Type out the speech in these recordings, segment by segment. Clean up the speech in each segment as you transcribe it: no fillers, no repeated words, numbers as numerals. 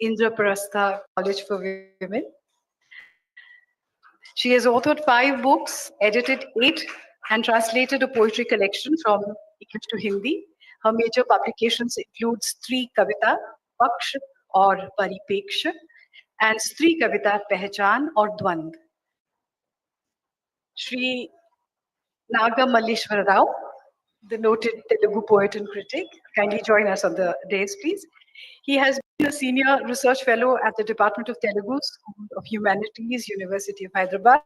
Indraprastha College for Women. She has authored 5 books, edited 8, and translated a poetry collection from English to Hindi. Her major publications include Stree Kavita, Paksh or Paripeksha, and Stree Kavita Pehchan or Dwand. Shri Nagamalleshwar Rao, the noted Telugu poet and critic, kindly join us on the dais, please. He has been a senior research fellow at the Department of Telugu School of Humanities, University of Hyderabad.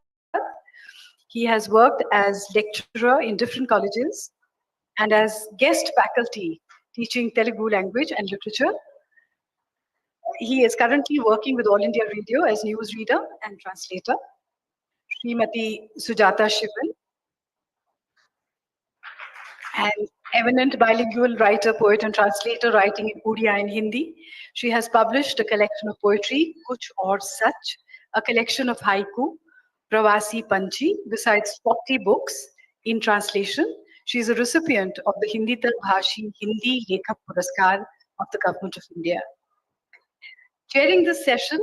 He has worked as lecturer in different colleges and as guest faculty teaching Telugu language and literature. He is currently working with All India Radio as newsreader and translator. Srimati Sujata Shiven, an eminent bilingual writer, poet, and translator writing in Odia and Hindi. She has published a collection of poetry, Kuch Aur Sach, a collection of haiku, Pravasi Panchi, besides 40 books in translation. She is a recipient of the Hindi Bhashi Hindi Rekha Puraskar of the Government of India. Chairing this session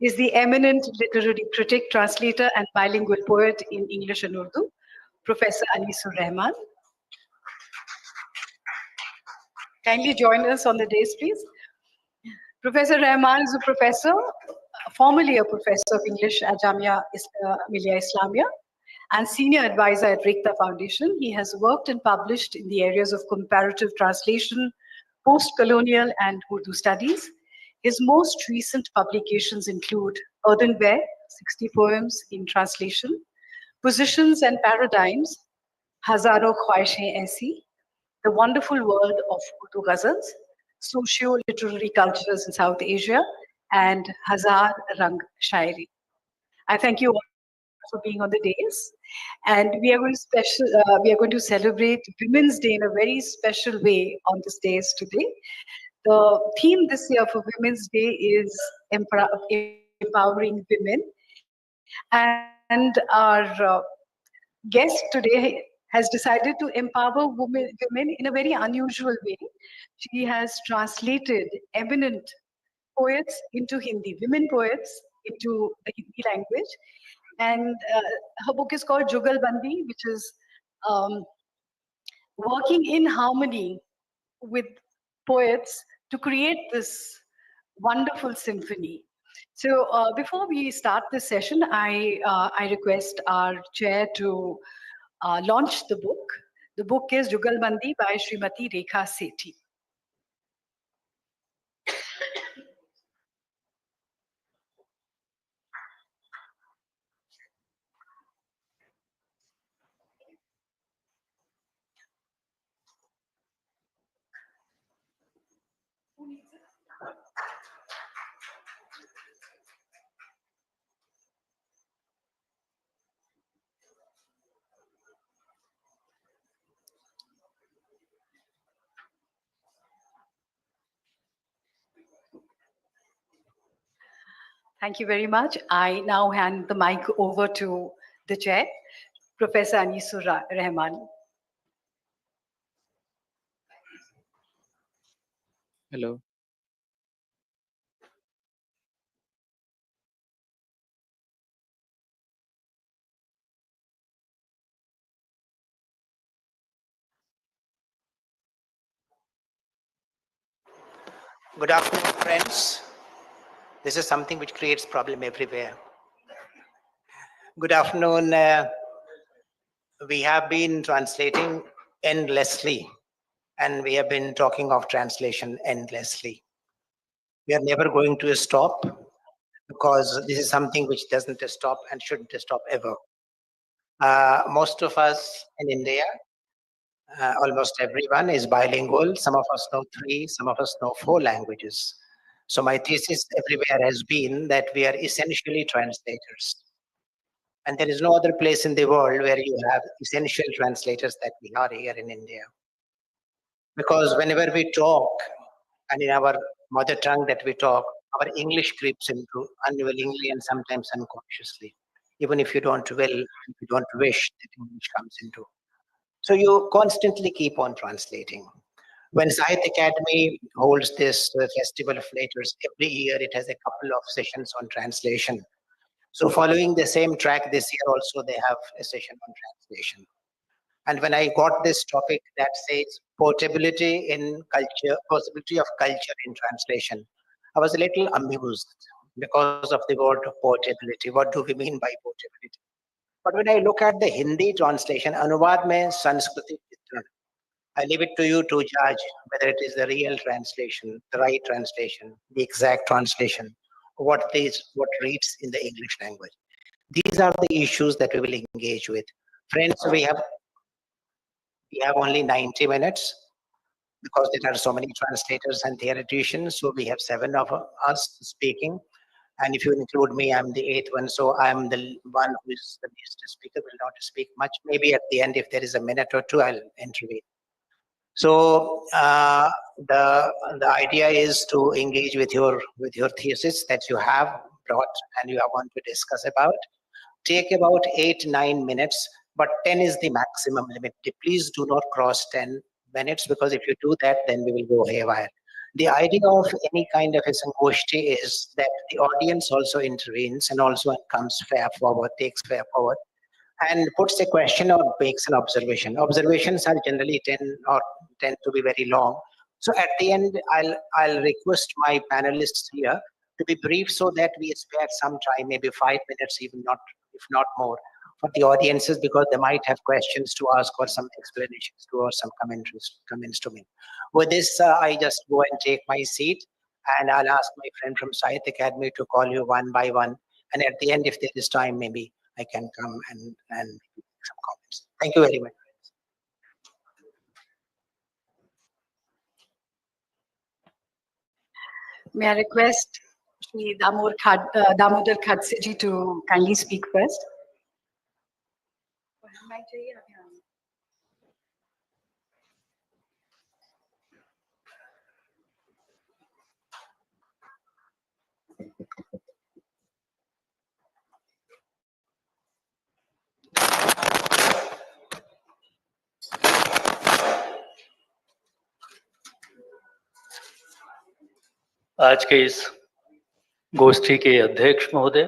is the eminent literary critic, translator, and bilingual poet in English and Urdu, Professor Anisur Rahman. Kindly join us on the dais, please. Professor Rahman is a professor, formerly a professor of English at Jamia Millia Islamia, and senior advisor at Rekha Foundation. He has worked and published in the areas of comparative translation, post-colonial, and Urdu studies. His most recent publications include Earthenware, 60 poems in translation, Positions and Paradigms, Hazaro Khwaishein Aisi, The Wonderful World of Urdu Ghazals, Socio-Literary Cultures in South Asia, and Hazar Rang Shairi. I thank you all for being on the dais. And we are going to celebrate Women's Day in a very special way on this dais today. The theme this year for Women's Day is empowering women. And our guest today has decided to empower women in a very unusual way. She has translated eminent poets into Hindi, women poets into the Hindi language. And her book is called Jugalbandi, which is working in harmony with poets to create this wonderful symphony. So before we start this session, I request our chair to launch the book. The book is Jugalbandi by Srimati Rekha Sethi. Thank you very much. I now hand the mic over to the chair, Professor Anisur Rahman. Hello. Good afternoon, friends. This is something which creates problem everywhere. Good afternoon. We have been translating endlessly, and we have been talking of translation endlessly. We are never going to stop because this is something which doesn't stop and shouldn't stop ever. Most of us in India, almost everyone is bilingual. Some of us know 3, some of us know 4 languages. So my thesis everywhere has been that we are essentially translators. And there is no other place in the world where you have essential translators that we are here in India. Because whenever we talk, and in our mother tongue that we talk, our English creeps into unwillingly and sometimes unconsciously. Even if you don't will, if you don't wish, that English comes into. So you constantly keep on translating. When Sahitya Academy holds this festival of letters, every year it has a couple of sessions on translation. So following the same track this year also they have a session on translation. And when I got this topic that says portability in culture, possibility of culture in translation, I was a little amused because of the word portability. What do we mean by portability? But when I look at the Hindi translation, अनुवाद में संस्कृति चित्रण, I leave it to you to judge whether it is the real translation, the right translation, the exact translation, what reads in the English language. These are the issues that we will engage with. Friends, we have only 90 minutes because there are so many translators and theoreticians. So we have 7 of us speaking. And if you include me, I'm the 8th one. So I'm the one who is the least speaker, will not speak much. Maybe at the end, if there is a minute or two, I'll intervene. So the idea is to engage with your thesis that you have brought and you want to discuss about. Take about 8-9 minutes, but 10 is the maximum limit. Please do not cross 10 minutes because if you do that, then we will go haywire. The idea of any kind of a sangoshti is that the audience also intervenes and also comes forward, takes forward, and puts a question or makes an observation. Observations are generally tend to be very long. So at the end, I'll request my panelists here to be brief so that we spare some time, maybe 5 minutes, even not, if not more, for the audiences because they might have questions to ask or some explanations to or some comments to me. With this, I just go and take my seat and I'll ask my friend from Sahitya Academy to call you one by one. And at the end, if there is time, maybe I can come and make some comments. Thank you very much. May I request Shri Damodar Khadse ji to kindly speak first? आज के इस गोष्ठी के अध्यक्ष महोदय,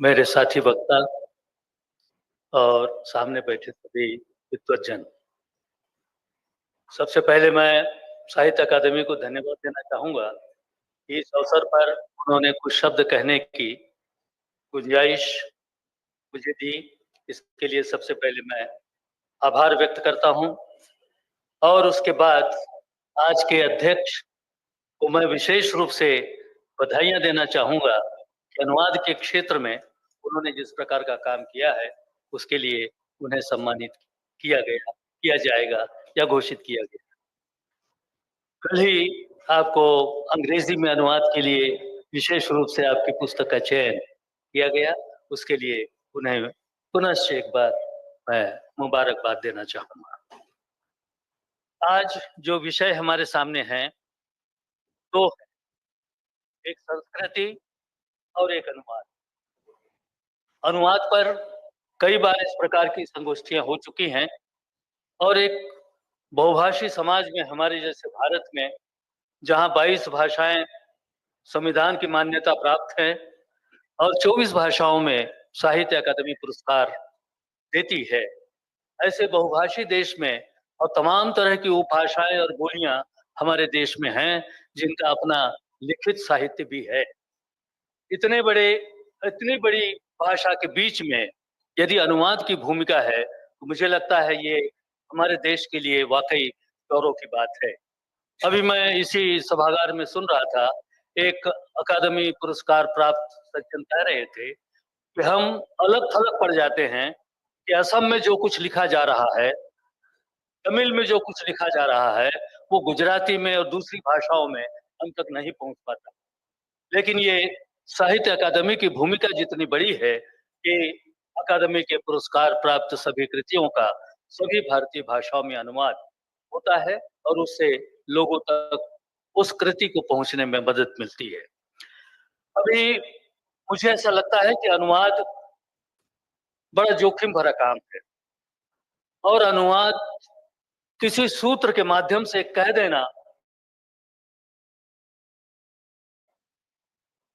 मेरे साथी वक्ता और सामने बैठे सभी विद्वज्जन, सबसे पहले मैं साहित्य अकादमी को धन्यवाद देना चाहूँगा कि इस अवसर पर उन्होंने कुछ शब्द कहने की गुंजाइश मुझे दी। इसके लिए सबसे पहले मैं आभार व्यक्त करता हूँ और उसके बाद आज के अध्यक्ष को मैं विशेष रूप से बधाइयाँ देना चाहूँगा कि अनुवाद के क्षेत्र में उन्होंने जिस प्रकार का काम किया है उसके लिए उन्हें सम्मानित किया जाएगा या घोषित किया गया। कल ही आपको अंग्रेजी में अनुवाद के लिए विशेष रूप से आपकी पुस्तक का चयन किया गया, उसके लिए उन्हें पुनश्च एक बार मैं मुबारकबाद देना चाहूँगा। आज जो विषय हमारे सामने हैं दो है, एक संस्कृति और एक अनुवाद। अनुवाद पर कई बार इस प्रकार की संगोष्ठियां हो चुकी हैं और एक बहुभाषी समाज में हमारे जैसे भारत में जहां 22 भाषाएं संविधान की मान्यता प्राप्त है और 24 भाषाओं में साहित्य अकादमी पुरस्कार देती है, ऐसे बहुभाषी देश में और तमाम तरह की उपभाषाएं और बोलियां हमारे देश में हैं जिनका अपना लिखित साहित्य भी है। इतनी बड़ी भाषा के बीच में यदि अनुवाद की भूमिका है तो मुझे लगता है ये हमारे देश के लिए वाकई गौरव की बात है। अभी मैं इसी सभागार में सुन रहा था, एक अकादमी पुरस्कार प्राप्त सज्जन कह रहे थे कि हम अलग थलग पड़ जाते हैं कि असम में जो कुछ लिखा जा रहा है, तमिल में जो कुछ लिखा जा रहा है, वो गुजराती में और दूसरी भाषाओं में हम तक नहीं पहुंच पाता। लेकिन ये साहित्य अकादमी की भूमिका जितनी बड़ी है कि अकादमी के पुरस्कार प्राप्त सभी कृतियों का सभी भारतीय भाषाओं में अनुवाद होता है और उससे लोगों तक उस कृति को पहुंचने में मदद मिलती है। अभी मुझे ऐसा लगता है कि अनुवाद बड़ा जोखिम भरा काम है और अनुवाद किसी सूत्र के माध्यम से कह देना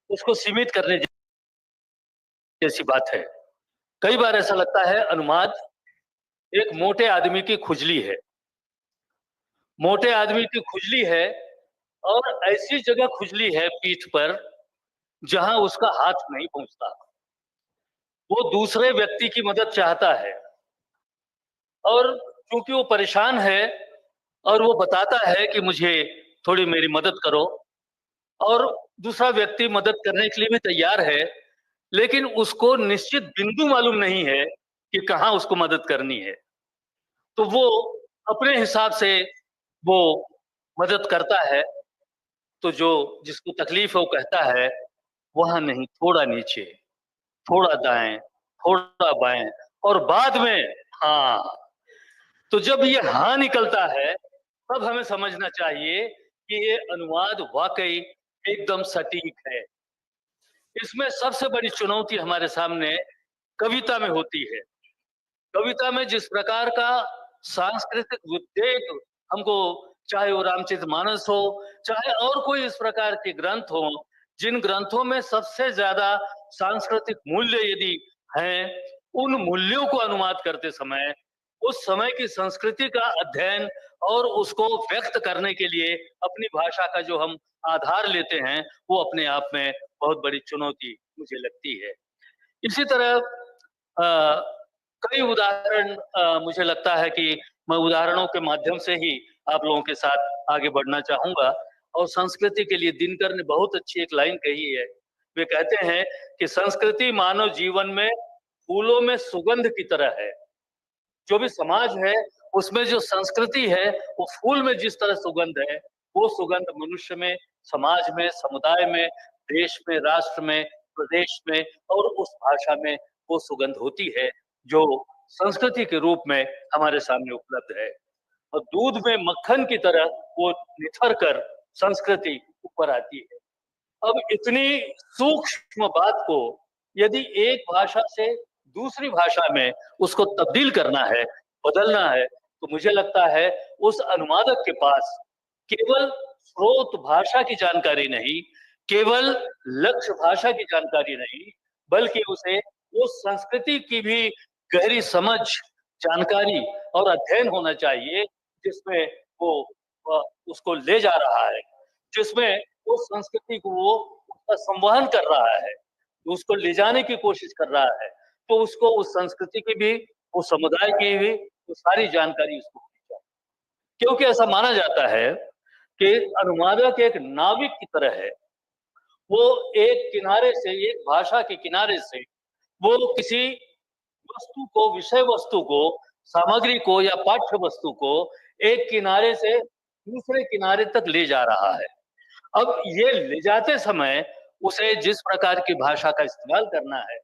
उसको सीमित करने जैसी बात है। कई बार ऐसा लगता है अनुवाद एक मोटे आदमी की खुजली है। मोटे आदमी की खुजली है और ऐसी जगह खुजली है पीठ पर जहां उसका हाथ नहीं पहुंचता। वो दूसरे व्यक्ति की मदद चाहता है और क्योंकि वो परेशान है और वो बताता है कि मुझे थोड़ी मेरी मदद करो, और दूसरा व्यक्ति मदद करने के लिए भी तैयार है, लेकिन उसको निश्चित बिंदु मालूम नहीं है कि कहाँ उसको मदद करनी है। तो वो अपने हिसाब से वो मदद करता है। तो जो जिसको तकलीफ है वो कहता है वहां नहीं, थोड़ा नीचे, थोड़ा दाएं, थोड़ा बाएं, और बाद में हाँ। तो जब ये हाँ निकलता है तब हमें समझना चाहिए कि ये अनुवाद वाकई एकदम सटीक है। इसमें सबसे बड़ी चुनौती हमारे सामने कविता में होती है। कविता में जिस प्रकार का सांस्कृतिक उद्वेग हमको, चाहे वो रामचरितमानस हो, चाहे और कोई इस प्रकार के ग्रंथ हो, जिन ग्रंथों में सबसे ज्यादा सांस्कृतिक मूल्य यदि हैं, उन मूल्यों को अनुवाद करते समय उस समय की संस्कृति का अध्ययन और उसको व्यक्त करने के लिए अपनी भाषा का जो हम आधार लेते हैं, वो अपने आप में बहुत बड़ी चुनौती मुझे लगती है। इसी तरह अ, कई उदाहरण मुझे लगता है कि मैं उदाहरणों के माध्यम से ही आप लोगों के साथ आगे बढ़ना चाहूंगा। और संस्कृति के लिए दिनकर ने बहुत अच्छी एक लाइन कही है। वे कहते हैं कि संस्कृति मानव जीवन में फूलों में सुगंध की तरह है। जो भी समाज है उसमें जो संस्कृति है वो फूल में जिस तरह सुगंध है, वो सुगंध मनुष्य में, समाज में, समुदाय में, देश में, राष्ट्र में, प्रदेश में और उस भाषा में वो सुगंध होती है जो संस्कृति के रूप में हमारे सामने उपलब्ध है। और दूध में मक्खन की तरह वो निथर कर संस्कृति ऊपर आती है। अब इतनी सूक्ष्म बात को यदि एक भाषा से दूसरी भाषा में उसको तब्दील करना है, बदलना है, तो मुझे लगता है उस अनुवादक के पास केवल स्रोत भाषा की जानकारी नहीं, केवल लक्ष्य भाषा की जानकारी नहीं, बल्कि उसे उस संस्कृति की भी गहरी समझ, जानकारी और अध्ययन होना चाहिए जिसमें वो उसको ले जा रहा है, जिसमें उस संस्कृति को वो उसका संवहन कर रहा है, उसको ले जाने की कोशिश कर रहा है। तो उसको उस संस्कृति की भी, उस समुदाय की भी वो सारी जानकारी उसको होनी चाहिए। क्योंकि ऐसा माना जाता है कि अनुवादक एक नाविक की तरह है। वो एक किनारे से, एक भाषा के किनारे से वो किसी वस्तु को, विषय वस्तु को, सामग्री को या पाठ्य वस्तु को एक किनारे से दूसरे किनारे तक ले जा रहा है। अब ये ले जाते समय उसे जिस प्रकार की भाषा का इस्तेमाल करना है,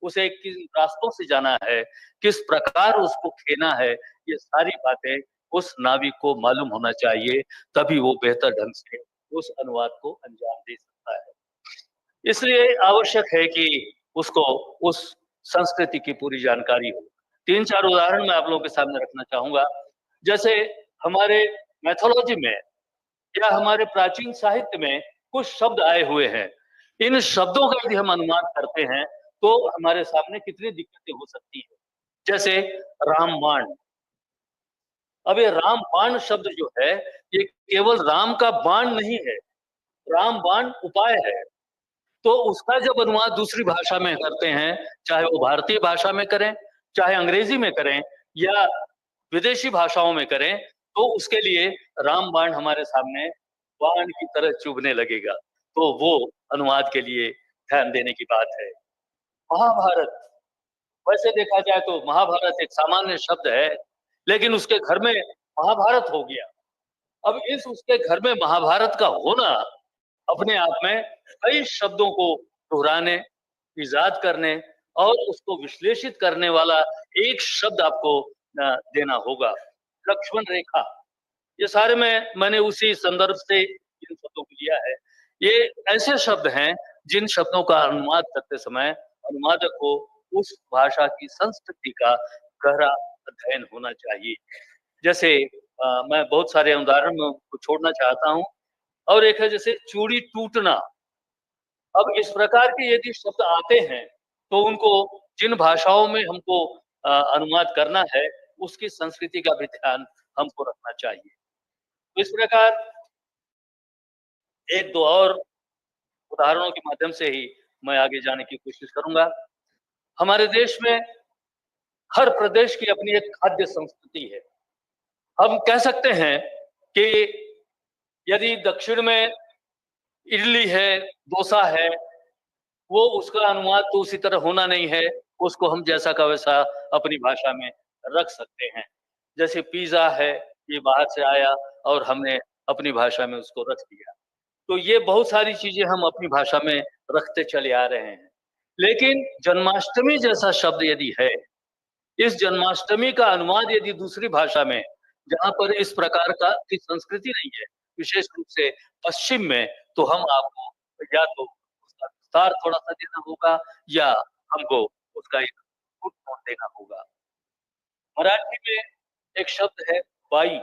उसे किन रास्तों से जाना है, किस प्रकार उसको खेना है, ये सारी बातें उस नाविक को मालूम होना चाहिए, तभी वो बेहतर ढंग से उस अनुवाद को अंजाम दे सकता है। इसलिए आवश्यक है कि उसको उस संस्कृति की पूरी जानकारी हो। 3-4 उदाहरण मैं आप लोगों के सामने रखना चाहूंगा। जैसे हमारे मैथोलॉजी में या हमारे प्राचीन साहित्य में कुछ शब्द आए हुए हैं। इन शब्दों का यदि हम अनुवाद करते हैं तो हमारे सामने कितनी दिक्कतें हो सकती है। जैसे रामबाण। अब ये रामबाण शब्द जो है, ये केवल राम का बाण नहीं है, रामबाण उपाय है। तो उसका जब अनुवाद दूसरी भाषा में करते हैं, चाहे वो भारतीय भाषा में करें, चाहे अंग्रेजी में करें या विदेशी भाषाओं में करें, तो उसके लिए रामबाण हमारे सामने बाण की तरह चुभने लगेगा। तो वो अनुवाद के लिए ध्यान देने की बात है। महाभारत, वैसे देखा जाए तो महाभारत एक सामान्य शब्द है, लेकिन उसके घर में महाभारत हो गया। अब इस उसके घर में महाभारत का होना अपने आप में कई शब्दों को दोहराने, इजाद करने और उसको विश्लेषित करने वाला एक शब्द आपको देना होगा। लक्ष्मण रेखा, ये सारे में मैंने उसी संदर्भ से इन शब्दों को लिया है। ये ऐसे शब्द हैं जिन शब्दों का अनुवाद करते समय अनुवादक को उस भाषा की संस्कृति का गहरा अध्ययन होना चाहिए। जैसे मैं बहुत सारे उदाहरण में को छोड़ना चाहता हूँ। और एक है जैसे चूड़ी टूटना। अब इस प्रकार के यदि शब्द आते हैं तो उनको जिन भाषाओं में हमको अनुवाद करना है उसकी संस्कृति का भी ध्यान हमको रखना चाहिए। तो इस प्रकार एक दो और उदाहरणों के माध्यम से ही मैं आगे जाने की कोशिश करूंगा। हमारे देश में हर प्रदेश की अपनी एक खाद्य संस्कृति है। हम कह सकते हैं कि यदि दक्षिण में इडली है, डोसा है, वो उसका अनुवाद तो उसी तरह होना नहीं है, उसको हम जैसा का वैसा अपनी भाषा में रख सकते हैं। जैसे पिज्जा है, ये बाहर से आया और हमने अपनी भाषा में उसको रख दिया। तो ये बहुत सारी चीजें हम अपनी भाषा में रखते चले आ रहे हैं। लेकिन जन्माष्टमी जैसा शब्द यदि है, इस जन्माष्टमी का अनुवाद यदि दूसरी भाषा में, जहां पर इस प्रकार का की संस्कृति नहीं है, विशेष रूप से पश्चिम में, तो हम आपको या तो उसका विस्तार थोड़ा सा देना होगा या हमको उसका एक फुटनोट देना होगा। मराठी में एक शब्द है बाई।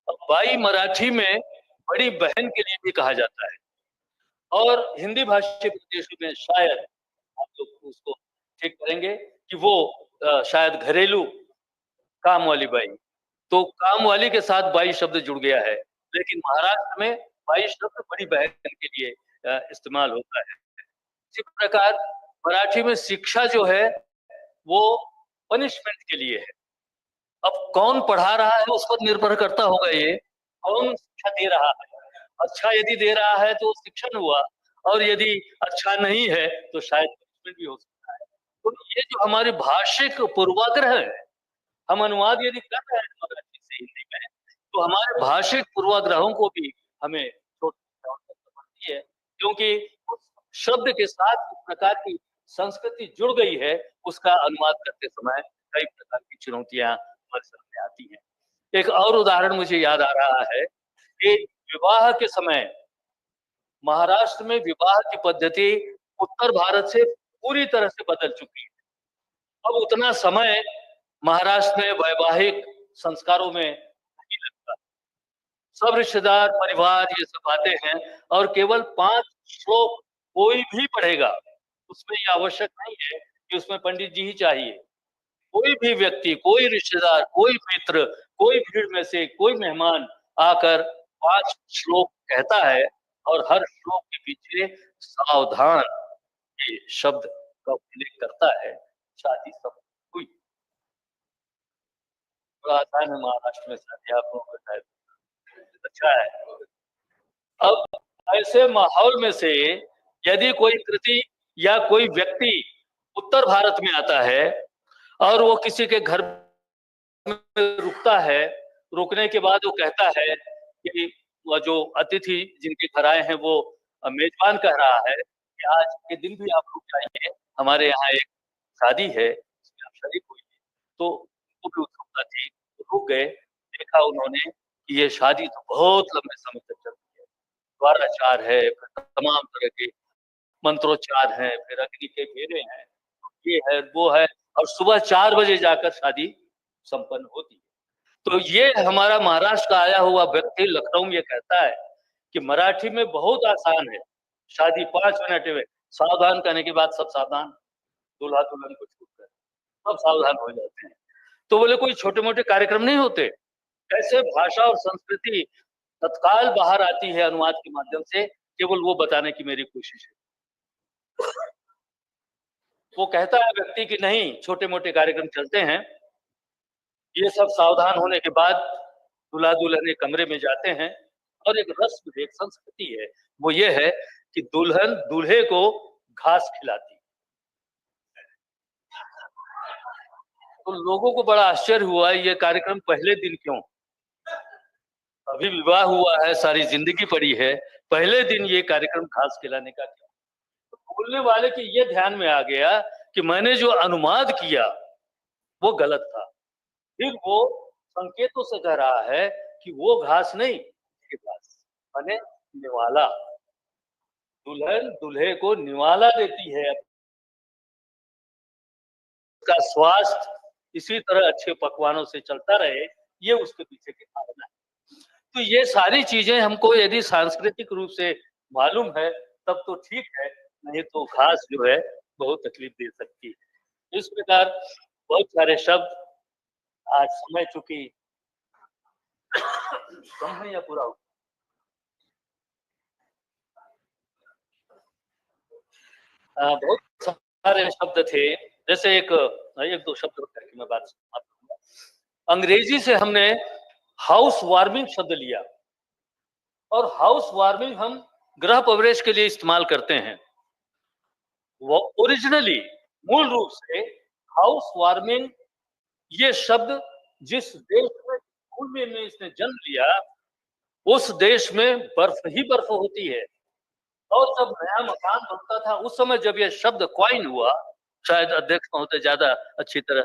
अब बाई मराठी में बड़ी बहन के लिए भी कहा जाता है और हिंदी भाषी प्रदेशों में शायद आप लोग उसको ठीक करेंगे कि वो शायद घरेलू काम वाली बाई। तो काम वाली के साथ बाई शब्द जुड़ गया है, लेकिन महाराष्ट्र में बाई शब्द बड़ी बहन के लिए इस्तेमाल होता है। इसी प्रकार मराठी में शिक्षा जो है वो पनिशमेंट के लिए है। अब कौन पढ़ा रहा है उस पर निर्भर करता होगा ये, कौन शिक्षा दे रहा है। अच्छा यदि दे रहा है तो शिक्षण हुआ, और यदि अच्छा नहीं है तो शायद पनिशमेंट भी हो सकता है। तो ये जो हमारे भाषिक पूर्वाग्रह है, हम अनुवाद यदि कर रहे हैं मराठी से हिंदी में, तो हमारे भाषिक पूर्वाग्रहों को भी हमें छोड़ना पड़ती है, क्योंकि उस शब्द के साथ इस प्रकार की संस्कृति जुड़ गई है, उसका अनुवाद करते समय कई प्रकार की चुनौतियां हमारे सामने आती हैं। एक और उदाहरण मुझे याद आ रहा है कि विवाह के समय महाराष्ट्र में विवाह की पद्धति उत्तर भारत से पूरी तरह से बदल चुकी है। अब उतना समय महाराष्ट्र में वैवाहिक संस्कारों में नहीं लगता। सब रिश्तेदार परिवार ये सब आते हैं और केवल 5 श्लोक कोई भी पढ़ेगा। उसमें ये आवश्यक नहीं है कि उसमें पंडित जी ही चाहिए। कोई भी व्यक्ति, कोई रिश्तेदार, कोई मित्र, कोई भीड़ में से कोई मेहमान आकर 5 श्लोक कहता है और हर श्लोक के पीछे सावधान ये शब्द का उल्लेख करता है। शादी सब हुई। बड़ा आसान है महाराष्ट्र में शादी, आप लोगों को शायद अच्छा है। अब ऐसे माहौल में से यदि कोई कृति या कोई व्यक्ति उत्तर भारत में आता है और वो किसी के घर में रुकता है, रुकने के बाद वो कहता है कि वो जो अतिथि जिनके घर आए हैं वो मेजबान कह रहा है कि आज के दिन भी आप रुक जाइए, हमारे यहाँ एक शादी है, इसमें आप शरीक हुई। तो उनको भी उत्सुकता थी, तो रुक गए। देखा उन्होंने कि ये शादी तो बहुत लंबे समय तक चलती है, द्वाराचार है, फिर तमाम तरह के मंत्रोच्चार हैं, फिर अग्नि के घेरे हैं, ये है वो है, और सुबह 4 बजे जाकर शादी संपन्न होती है। तो ये हमारा महाराष्ट्र का आया हुआ व्यक्ति लखनऊ में ये कहता है कि मराठी में बहुत आसान है, शादी 5 मिनट में, सावधान करने के बाद सब सावधान, दूल्हा दुल्हन को छूट कर सब सावधान हो जाते हैं। तो बोले कोई छोटे मोटे कार्यक्रम नहीं होते। कैसे भाषा और संस्कृति तत्काल बाहर आती है अनुवाद के माध्यम से, केवल वो बताने की मेरी कोशिश है। वो कहता है व्यक्ति कि नहीं, छोटे मोटे कार्यक्रम चलते हैं, ये सब सावधान होने के बाद दूल्हा दुल्हन एक कमरे में जाते हैं और एक रस्म, एक संस्कृति है, वो ये है कि दुल्हन दूल्हे को घास खिलाती। तो लोगों को बड़ा आश्चर्य हुआ, ये कार्यक्रम पहले दिन क्यों? अभी विवाह हुआ है, सारी जिंदगी पड़ी है, पहले दिन ये कार्यक्रम घास खिलाने का क्यों? तो बोलने वाले के ये ध्यान में आ गया कि मैंने जो अनुवाद किया वो गलत था। फिर वो संकेतों से कह रहा है कि वो घास नहीं, ये घास माने निवाला। दुल्हन दूल्हे को निवाला देती है। उसका स्वास्थ्य इसी तरह अच्छे पकवानों से चलता रहे, ये उसके पीछे की भावना है। तो ये सारी चीजें हमको यदि सांस्कृतिक रूप से मालूम है तब तो ठीक है, नहीं तो घास जो है बहुत तकलीफ दे सकती है। इस प्रकार बहुत सारे शब्द आज समय चुकी कम है या पूरा हो? बहुत सारे शब्द थे, जैसे एक दो शब्द करके मैं बात समाप्त करूंगा। अंग्रेजी से हमने हाउस वार्मिंग शब्द लिया, और हाउस वार्मिंग हम गृह प्रवेश के लिए इस्तेमाल करते हैं। वो ओरिजिनली मूल रूप से हाउस वार्मिंग ये शब्द जिस देश में भूमि में इसने जन्म लिया उस देश में बर्फ ही बर्फ होती है, और जब नया मकान बनता था उस समय जब यह शब्द क्वाइन हुआ, शायद अध्यक्ष महोदय ज्यादा अच्छी तरह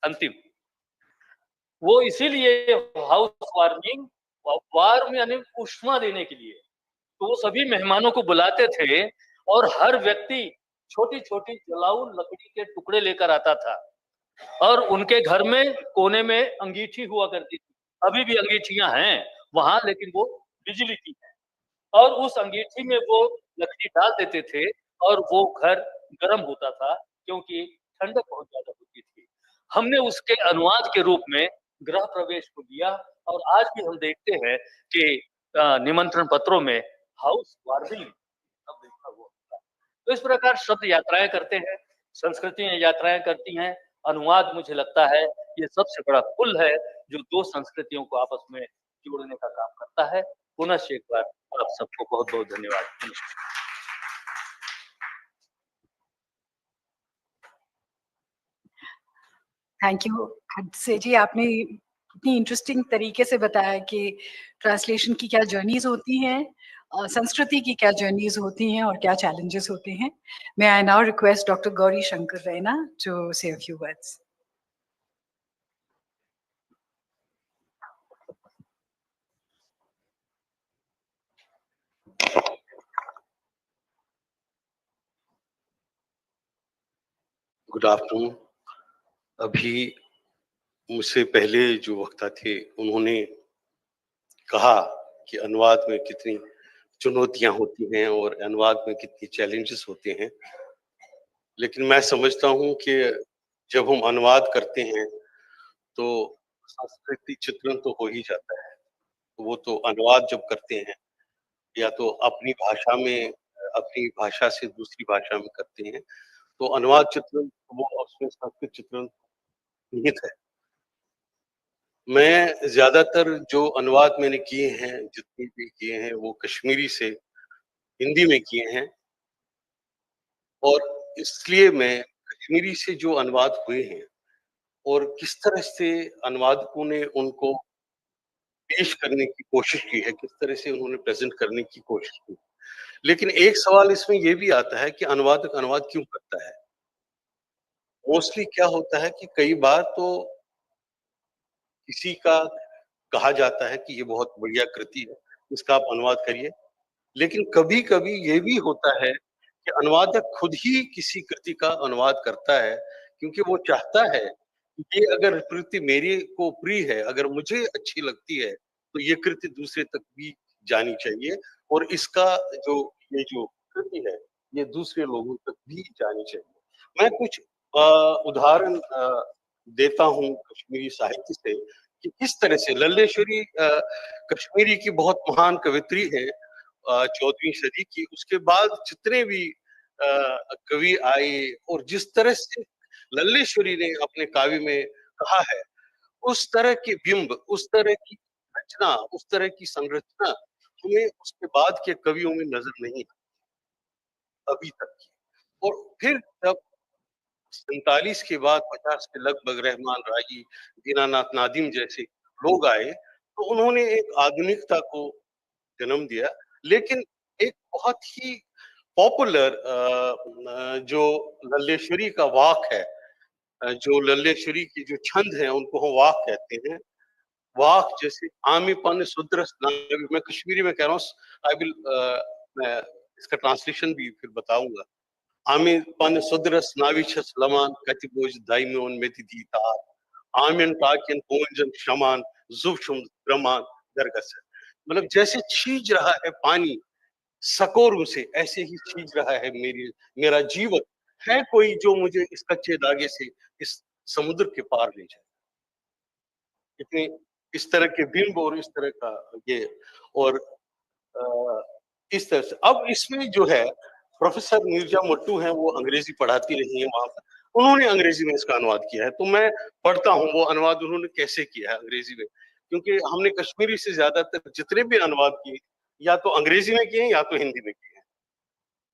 अंतिम, वो इसीलिए हाउस वार्मिंग, वार्म यानी उष्मा देने के लिए, तो वो सभी मेहमानों को बुलाते थे और हर व्यक्ति छोटी छोटी जलाऊ लकड़ी के टुकड़े लेकर आता था, और उनके घर में कोने में अंगीठी हुआ करती थी, अभी भी अंगीठियां हैं वहां, लेकिन वो बिजली की है, और उस अंगीठी में वो लकड़ी डाल देते थे और वो घर गर्म होता था क्योंकि ठंडक बहुत ज्यादा होती थी। हमने उसके अनुवाद के रूप में गृह प्रवेश को लिया, और आज भी हम देखते हैं कि निमंत्रण पत्रों में हाउस वार्मिंग शब्द लिखा हुआ होता है। तो इस प्रकार शब्द यात्राएं करते हैं, संस्कृतियां यात्राएं करती हैं। अनुवाद मुझे लगता है ये सबसे बड़ा पुल है जो दो संस्कृतियों को आपस में जोड़ने का काम करता है। पुनः एक बार आप सबको बहुत बहुत धन्यवाद। थैंक यू खडसे जी, आपने इतनी इंटरेस्टिंग तरीके से बताया कि ट्रांसलेशन की क्या जर्नीज होती हैं, संस्कृति की क्या जर्नीज होती हैं और क्या चैलेंजेस होते हैं। May I now request doctor Gauri Shankar Raina to say a few words. Good afternoon. अभी मुझसे पहले जो वक्ता थे उन्होंने कहा कि अनुवाद में कितनी चुनौतियां होती हैं और अनुवाद में कितनी चैलेंजेस होते हैं, लेकिन मैं समझता हूं कि जब हम अनुवाद करते हैं तो सांस्कृतिक चित्रण तो हो ही जाता है। वो तो अनुवाद जब करते हैं या तो अपनी भाषा में अपनी भाषा से दूसरी भाषा में करते हैं तो अनुवाद चित्रण वो उसमें सांस्कृतिक चित्रण निहित है। मैं ज्यादातर जो अनुवाद मैंने किए हैं, जितने भी किए हैं, वो कश्मीरी से हिंदी में किए हैं, और इसलिए मैं कश्मीरी से जो अनुवाद हुए हैं और किस तरह से अनुवादकों ने उनको पेश करने की कोशिश की है, किस तरह से उन्होंने प्रेजेंट करने की कोशिश की। लेकिन एक सवाल इसमें यह भी आता है कि अनुवादक अनुवाद क्यों करता है। मोस्टली क्या होता है कि कई बार तो किसी का कहा जाता है कि ये बहुत बढ़िया कृति है, इसका आप अनुवाद करिए, लेकिन कभी कभी ये भी होता है कि अनुवादक खुद ही किसी कृति का अनुवाद करता है क्योंकि वो चाहता है कि ये अगर कृति मेरे को प्रिय है, अगर मुझे अच्छी लगती है तो ये कृति दूसरे तक भी जानी चाहिए, और इसका जो ये जो कृति है ये दूसरे लोगों तक भी जानी चाहिए। मैं कुछ उदाहरण देता हूँ कश्मीरी साहित्य से कि किस तरह से लल्लेश्वरी कश्मीरी की बहुत महान कवित्री है 14वीं सदी की। उसके बाद जितने भी कवि आए और जिस तरह से लल्लेश्वरी ने अपने काव्य में कहा है, उस तरह के बिंब, उस तरह की रचना, उस तरह की संरचना हमें उसके बाद के कवियों में नजर नहीं अभी तक की। और फिर जब 47 के बाद 50 के लगभग रहमान राही, दीनानाथ नादिम जैसे लोग आए तो उन्होंने एक आधुनिकता को जन्म दिया, लेकिन एक बहुत ही पॉपुलर जो लल्लेश्वरी का वाक है, जो लल्लेश्वरी की जो छंद है उनको हम वाक कहते हैं। वाक जैसे आमीपन सुद्र, मैं कश्मीरी में कह रहा हूँ, आई विल मैं इसका ट्रांसलेशन भी फिर बताऊंगा। Aamir pan sudras navichas laman katiboj daimon metiti tar Amini टाकिन पोंजन शमान जुफशुम ब्रह्मान दरगस। मतलब जैसे छीज रहा है पानी सकोर से, ऐसे ही छीज रहा है मेरा जीवन। है कोई जो मुझे इस कच्चे धागे से इस समुद्र के पार ले जाए? इतने इस तरह के बिंब और इस तरह का ये, और इस तरह से अब इसमें जो है प्रोफेसर नीरजा मट्टू हैं, वो अंग्रेजी पढ़ाती रही हैं वहां पर, उन्होंने अंग्रेजी में इसका अनुवाद किया है। तो मैं पढ़ता हूँ वो अनुवाद उन्होंने कैसे किया है अंग्रेजी में, क्योंकि हमने कश्मीरी से ज्यादातर जितने भी अनुवाद किए या तो अंग्रेजी में किए हैं या तो हिंदी में किए हैं।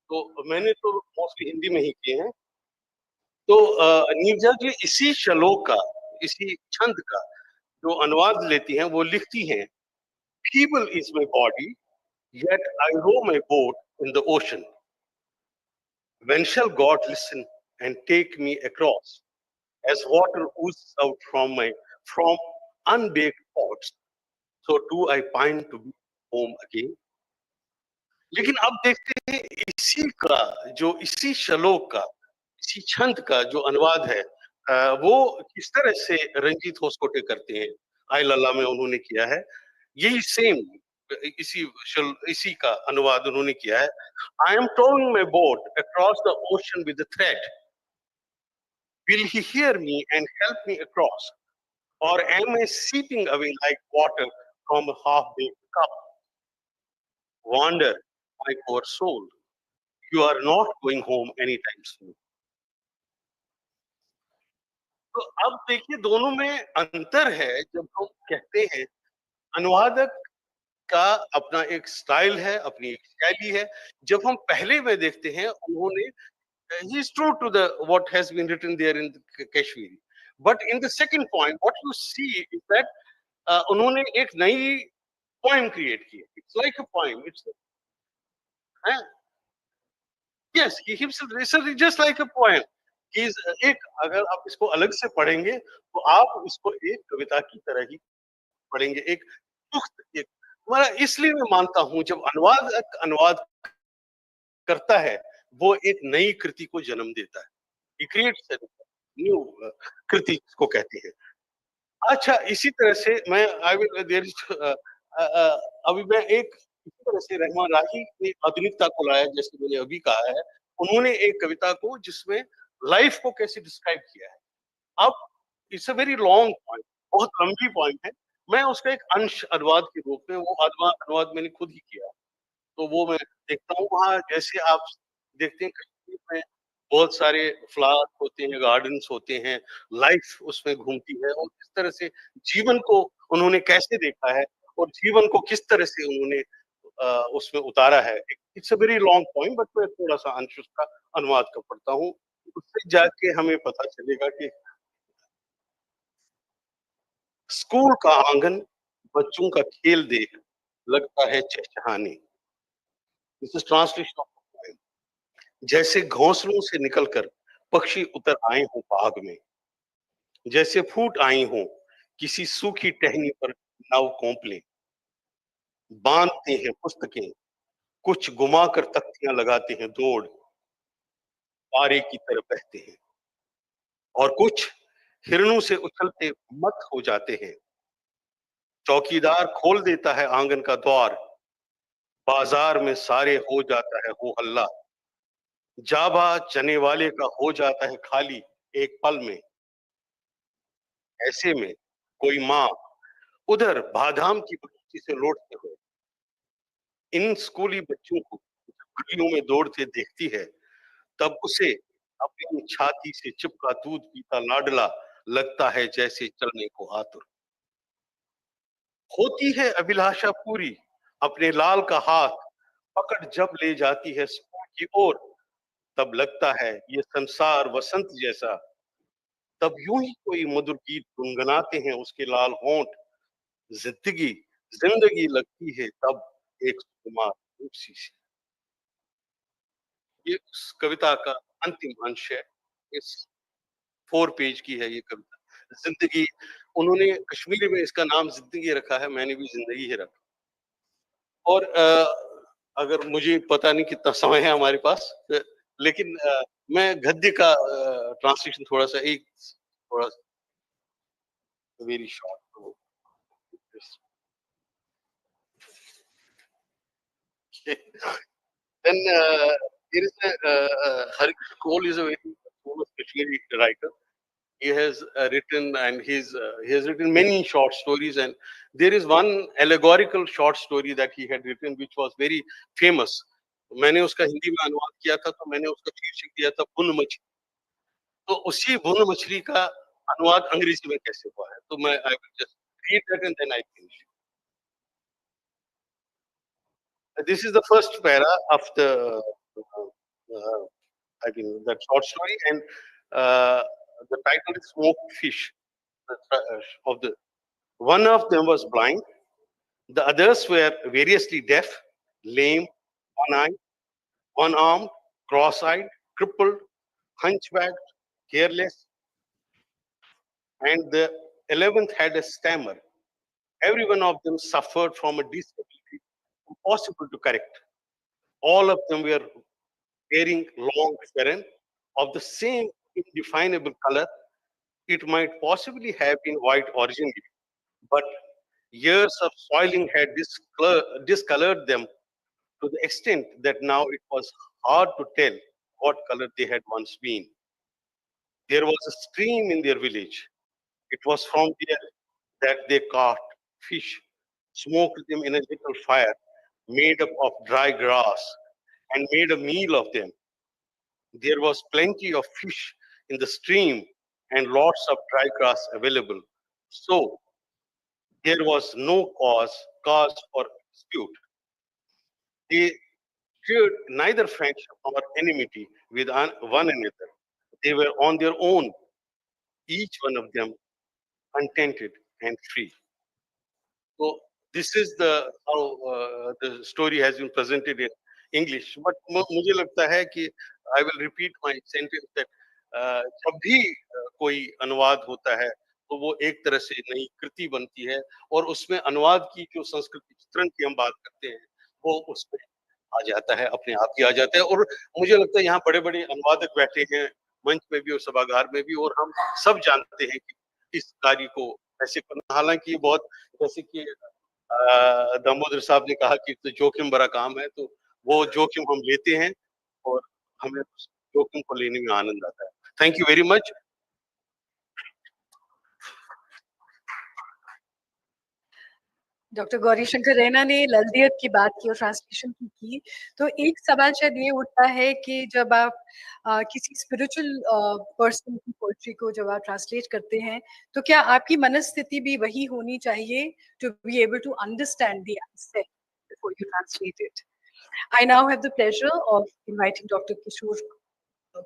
तो मैंने तो मोस्टली हिंदी में ही किए हैं। तो नीरजा जी इसी श्लोक का, इसी छंद का जो अनुवाद लेती हैं, वो लिखती हैं, feeble is my body, yet I row my boat in the ocean. When shall God listen and take me across, as water oozes out from unbaked pots, so do I pine to be home again. लेकिन अब देखते हैं इसी श्लोक का, इसी छंद का जो अनुवाद है, वो किस तरह से रंजीत होसकोटे करते हैं। आई लल्ला में उन्होंने किया है यही सेम, इसी का अनुवाद उन्होंने किया है। I am towing my boat across the ocean with thread, will he hear me and help me across, और am I seeping away like water from half baked cup, wander my poor soul, you are not going home anytime soon. तो अब देखिए दोनों में अंतर है। जब हम कहते हैं अनुवादक का अपना एक स्टाइल है, अपनी एक शैली है। जब हम पहले में देखते हैं उन्होंने he is true to the what has been written there in the Kashmiri, but in the second point what you see is that उन्होंने एक नई poem create की। It's like a poem, it's yes, he himself is just like a poem. He's एक, अगर आप इसको अलग से पढ़ेंगे तो आप इसको एक कविता की तरह ही पढ़ेंगे, एक पुख्त, एक हमारा। इसलिए मैं मानता हूं जब अनुवाद करता है वो एक नई कृति को जन्म देता है। He creates a new कृति को कहते हैं। अच्छा, इसी तरह से मैं अभी मैं एक इसी तरह से रहमान राही ने आधुनिकता को लाया, जैसे मैंने अभी कहा है। उन्होंने एक कविता को जिसमें लाइफ को कैसे डिस्क्राइब किया है। अब it's a very long point, बहुत लंबी पॉइंट है। मैं उसका एक अंश अनुवाद के रूप में, वो अनुवाद मैंने खुद ही किया, तो वो मैं देखता हूँ वहाँ। जैसे आप देखते हैं कश्मीर में बहुत सारे फ्लावर होते हैं, गार्डन्स होते हैं, लाइफ उसमें घूमती है, और किस तरह से जीवन को उन्होंने कैसे देखा है और जीवन को किस तरह से उन्होंने उसमें उतारा है। It's a very long point, but मैं थोड़ा सा अंश उसका अनुवाद का पढ़ता हूँ, उससे जाके हमें पता चलेगा कि स्कूल का आंगन बच्चों का खेल देख लगता है चहचहाने। This is translation of poem. जैसे घोंसलों से निकलकर पक्षी उतर आए हों बाग में, जैसे फूट आई हों किसी सूखी टहनी पर नाव कोंपले, बांधते हैं पुस्तकें, कुछ घुमा कर तख्तियां लगाते हैं दौड़, पारे की तरफ बहते हैं, और कुछ हिरणों से उछलते मत हो जाते हैं। चौकीदार खोल देता है आंगन का द्वार, बाजार में सारे हो जाता है हो हल्ला, जाबा चने वाले का हो जाता है खाली एक पल में। ऐसे में कोई माँ उधर बादाम की बगीची से लौटते हुए इन स्कूली बच्चों को गलियों में दौड़ते देखती है, तब उसे अपनी छाती से चिपका दूध पीता लाडला लगता है जैसे चलने को आतुर। होती है अभिलाषा पूरी, अपने लाल का हाथ पकड़ जब ले जाती है स्कूल की ओर, तब लगता है ये संसार वसंत जैसा। तब यूं ही कोई मधुर गीत गुनगुनाते हैं उसके लाल होंठ, जिंदगी जिंदगी लगती है तब एक सुकुमार रूपसी सी। ये उस कविता का अंतिम अंश है। इस 4 पेज की है ये कविता। जिंदगी, उन्होंने कश्मीरी में इसका नाम जिंदगी रखा है, मैंने भी जिंदगी ही रखा। और अगर मुझे पता नहीं कितना समय है हमारे पास, लेकिन मैं गद्य का ट्रांसलेशन थोड़ा सा very short. Then there is Hari Cole is a very famous Kashmiri writer. He has written and he has written many short stories, and there is one allegorical short story that he had written which was very famous. मैंने उसका हिंदी में अनुवाद किया था, तो मैंने उसका शीर्षक दिया था बुन मछली. तो उसी बुन मछली का अनुवाद अंग्रेजी में कैसे हुआ है, तो मैं I will just read that and then I finish. This is the first para of I mean, that short story, and the title is Smoked Fish. Of the One of them was blind, the others were variously deaf, lame, one-eyed, one-armed, cross-eyed, crippled, hunchbacked, hairless, and the 11th had a stammer. Every one of them suffered from a disability impossible to correct. All of them were wearing long feren of the same indefinable color. It might possibly have been white originally, but years of soiling had discolored them to the extent that now it was hard to tell what color they had once been. There was a stream in their village. It was from there that they caught fish, smoked them in a little fire made up of dry grass, and made a meal of them. There was plenty of fish in the stream and lots of dry grass available. So there was no cause for dispute. They shared neither friendship nor enmity with one another. They were on their own, each one of them contented and free. So this is the how the story has been presented in English. But मुझे लगता है कि I will repeat my sentence that जब भी कोई अनुवाद होता है तो वो एक तरह से नई कृति बनती है, और उसमें अनुवाद की जो संस्कृति चित्रण की हम बात करते हैं वो उसमें आ जाता है, अपने आप ही आ जाता है. और मुझे लगता है यहाँ बड़े बड़े अनुवादक बैठे हैं मंच में भी और सभागार में भी, और हम सब जानते हैं कि इस कार्य को ऐसे करना, हालांकि बहुत जैसे कि दामोदर साहब ने कहा कि तो जोखिम भरा काम है, तो वो जोखिम हम लेते हैं और हमें उस जोखिम को लेने में आनंद आता है. Thank you very much. Doctor Gauri Shankar Raina ने ललदियत की बात की और ट्रांसलेशन की, तो एक सवाल शायद ये उठता है कि जब आप किसी स्पिरिचुअल पर्सन की पोएट्री को जब आप ट्रांसलेट करते हैं, तो क्या आपकी मनस्थिति भी वही होनी चाहिए to be able to understand the answer before you translate it? I now have the pleasure of inviting Dr. Kishore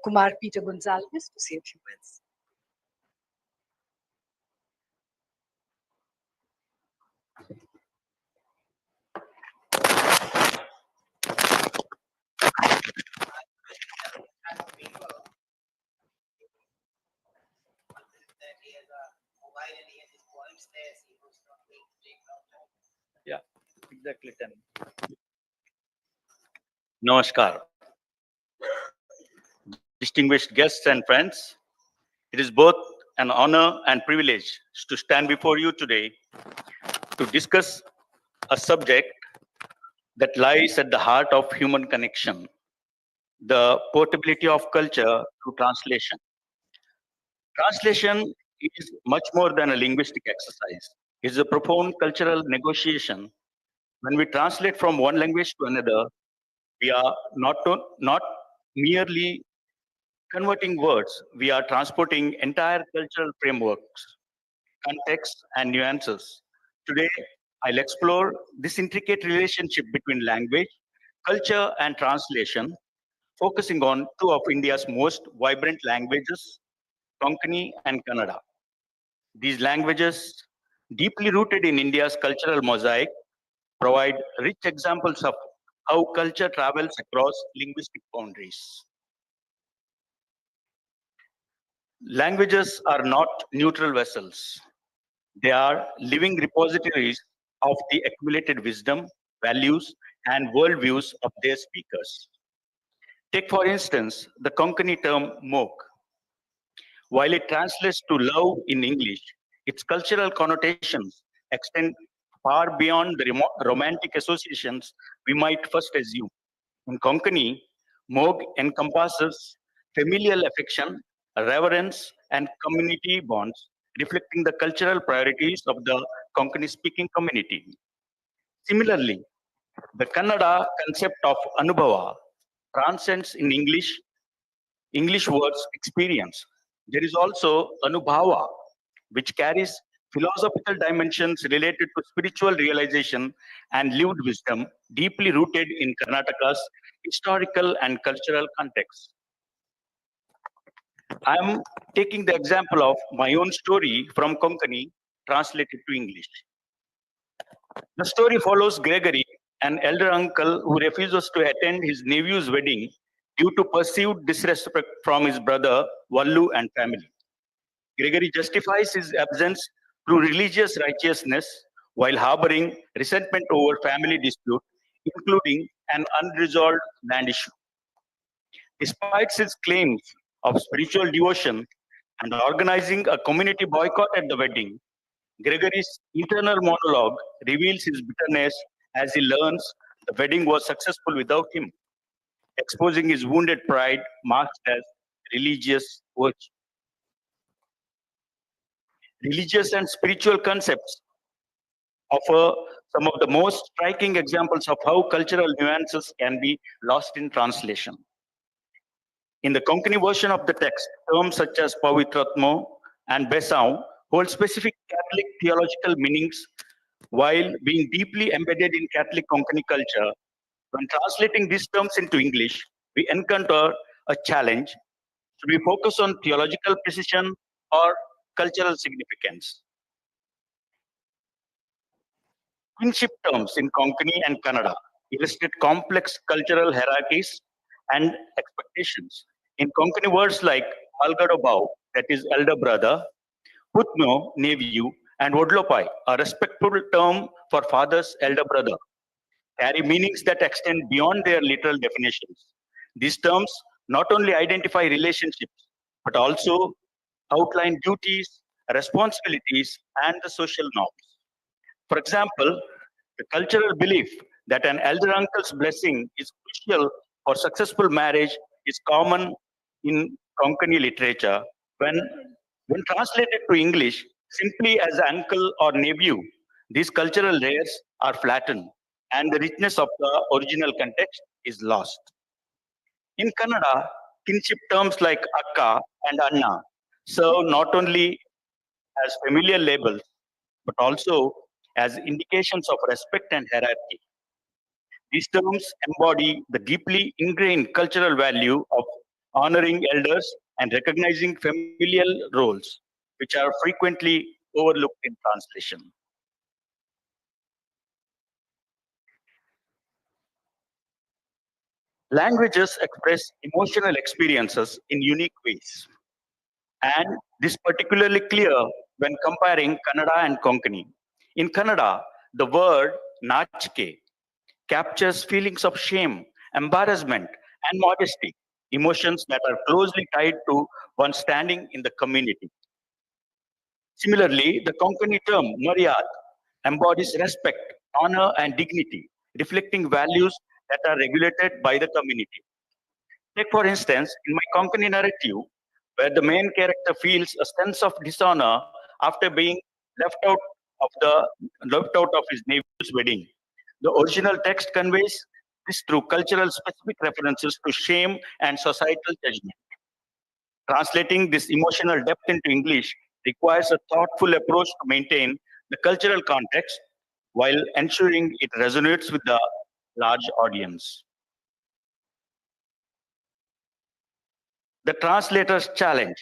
Kumar Peter Gonsalves to say a few words. Yeah, exactly 10. Namaskar. Distinguished guests and friends, it is both an honor and privilege to stand before you today to discuss a subject that lies at the heart of human connection, the portability of culture through translation. Translation is much more than a linguistic exercise. It is a profound cultural negotiation. When we translate from one language to another, we are not merely converting words, we are transporting entire cultural frameworks, contexts, and nuances. Today, I'll explore this intricate relationship between language, culture, and translation, focusing on two of India's most vibrant languages, Konkani and Kannada. These languages, deeply rooted in India's cultural mosaic, provide rich examples of how culture travels across linguistic boundaries. Languages are not neutral vessels. They are living repositories of the accumulated wisdom, values, and worldviews of their speakers. Take, for instance, the Konkani term mok. While it translates to love in English, its cultural connotations extend far beyond the romantic associations we might first assume. In Konkani, mog encompasses familial affection, reverence, and community bonds, reflecting the cultural priorities of the Konkani speaking community. Similarly, the Kannada concept of anubhava transcends in English words experience. There is also anubhava, which carries philosophical dimensions related to spiritual realization and lived wisdom, deeply rooted in Karnataka's historical and cultural context. I am taking the example of my own story from Konkani translated to English. The story follows Gregory, an elder uncle who refuses to attend his nephew's wedding due to perceived disrespect from his brother Vallu and family. Gregory justifies his absence through religious righteousness while harboring resentment over family dispute, including an unresolved land issue. Despite his claims of spiritual devotion and organizing a community boycott at the wedding, Gregory's internal monologue reveals his bitterness as he learns the wedding was successful without him, exposing his wounded pride masked as religious virtue. Religious and spiritual concepts offer some of the most striking examples of how cultural nuances can be lost in translation. In the Konkani version of the text, terms such as Pavitratmo and Besau hold specific Catholic theological meanings while being deeply embedded in Catholic Konkani culture. When translating these terms into English, we encounter a challenge. Should we focus on theological precision or cultural significance? Kinship terms in Konkani and Kannada illustrate complex cultural hierarchies and expectations. In Konkani, words like Algadobau, that is elder brother, Putno, nephew, and Vodlopai, a respectful term for father's elder brother, carry meanings that extend beyond their literal definitions. These terms not only identify relationships, but also outline duties, responsibilities, and the social norms. For example, the cultural belief that an elder uncle's blessing is crucial for successful marriage is common in Konkani literature. When translated to English simply as uncle or nephew, these cultural layers are flattened and the richness of the original context is lost. In Kannada, kinship terms like akka and anna serve not only as familiar labels, but also as indications of respect and hierarchy. These terms embody the deeply ingrained cultural value of honoring elders and recognizing familial roles, which are frequently overlooked in translation. Languages express emotional experiences in unique ways. And this particularly clear when comparing Kannada and Konkani. In Kannada, the word nachke captures feelings of shame, embarrassment, and modesty, emotions that are closely tied to one's standing in the community. Similarly, the Konkani term Maryad embodies respect, honor, and dignity, reflecting values that are regulated by the community. Take, for instance, in my Konkani narrative, where the main character feels a sense of dishonor after being left out left out of his nephew's wedding. The original text conveys this through cultural specific references to shame and societal judgment. Translating this emotional depth into English requires a thoughtful approach to maintain the cultural context while ensuring it resonates with the large audience. The translator's challenge.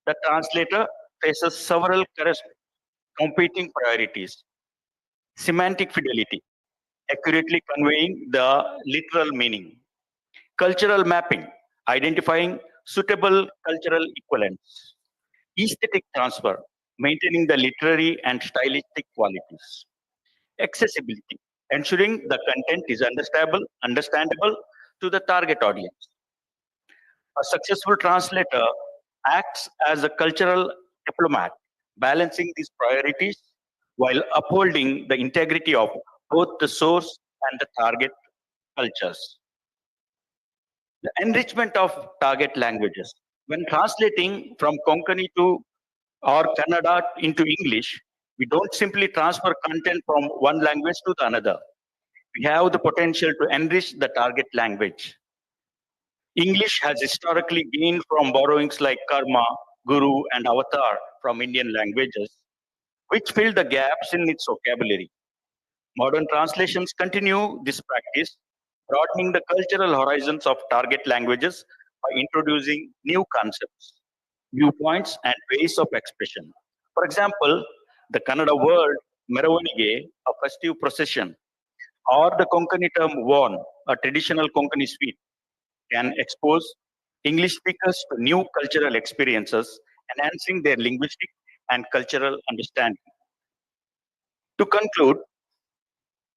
The translator faces several competing priorities. Semantic fidelity, accurately conveying the literal meaning. Cultural mapping, identifying suitable cultural equivalents. Aesthetic transfer, maintaining the literary and stylistic qualities. Accessibility, ensuring the content is understandable to the target audience. A successful translator acts as a cultural diplomat, balancing these priorities while upholding the integrity of both the source and the target cultures. The enrichment of target languages. When translating from Konkani to or Kannada into English, we don't simply transfer content from one language to the another. We have the potential to enrich the target language. English has historically gained from borrowings like karma, guru, and avatar from Indian languages, which fill the gaps in its vocabulary. Modern translations continue this practice, broadening the cultural horizons of target languages by introducing new concepts, viewpoints, and ways of expression. For example, the Kannada word Meravanige, a festive procession, or the Konkani term Von, a traditional Konkani sweet, can expose English speakers to new cultural experiences, enhancing their linguistic and cultural understanding. To conclude,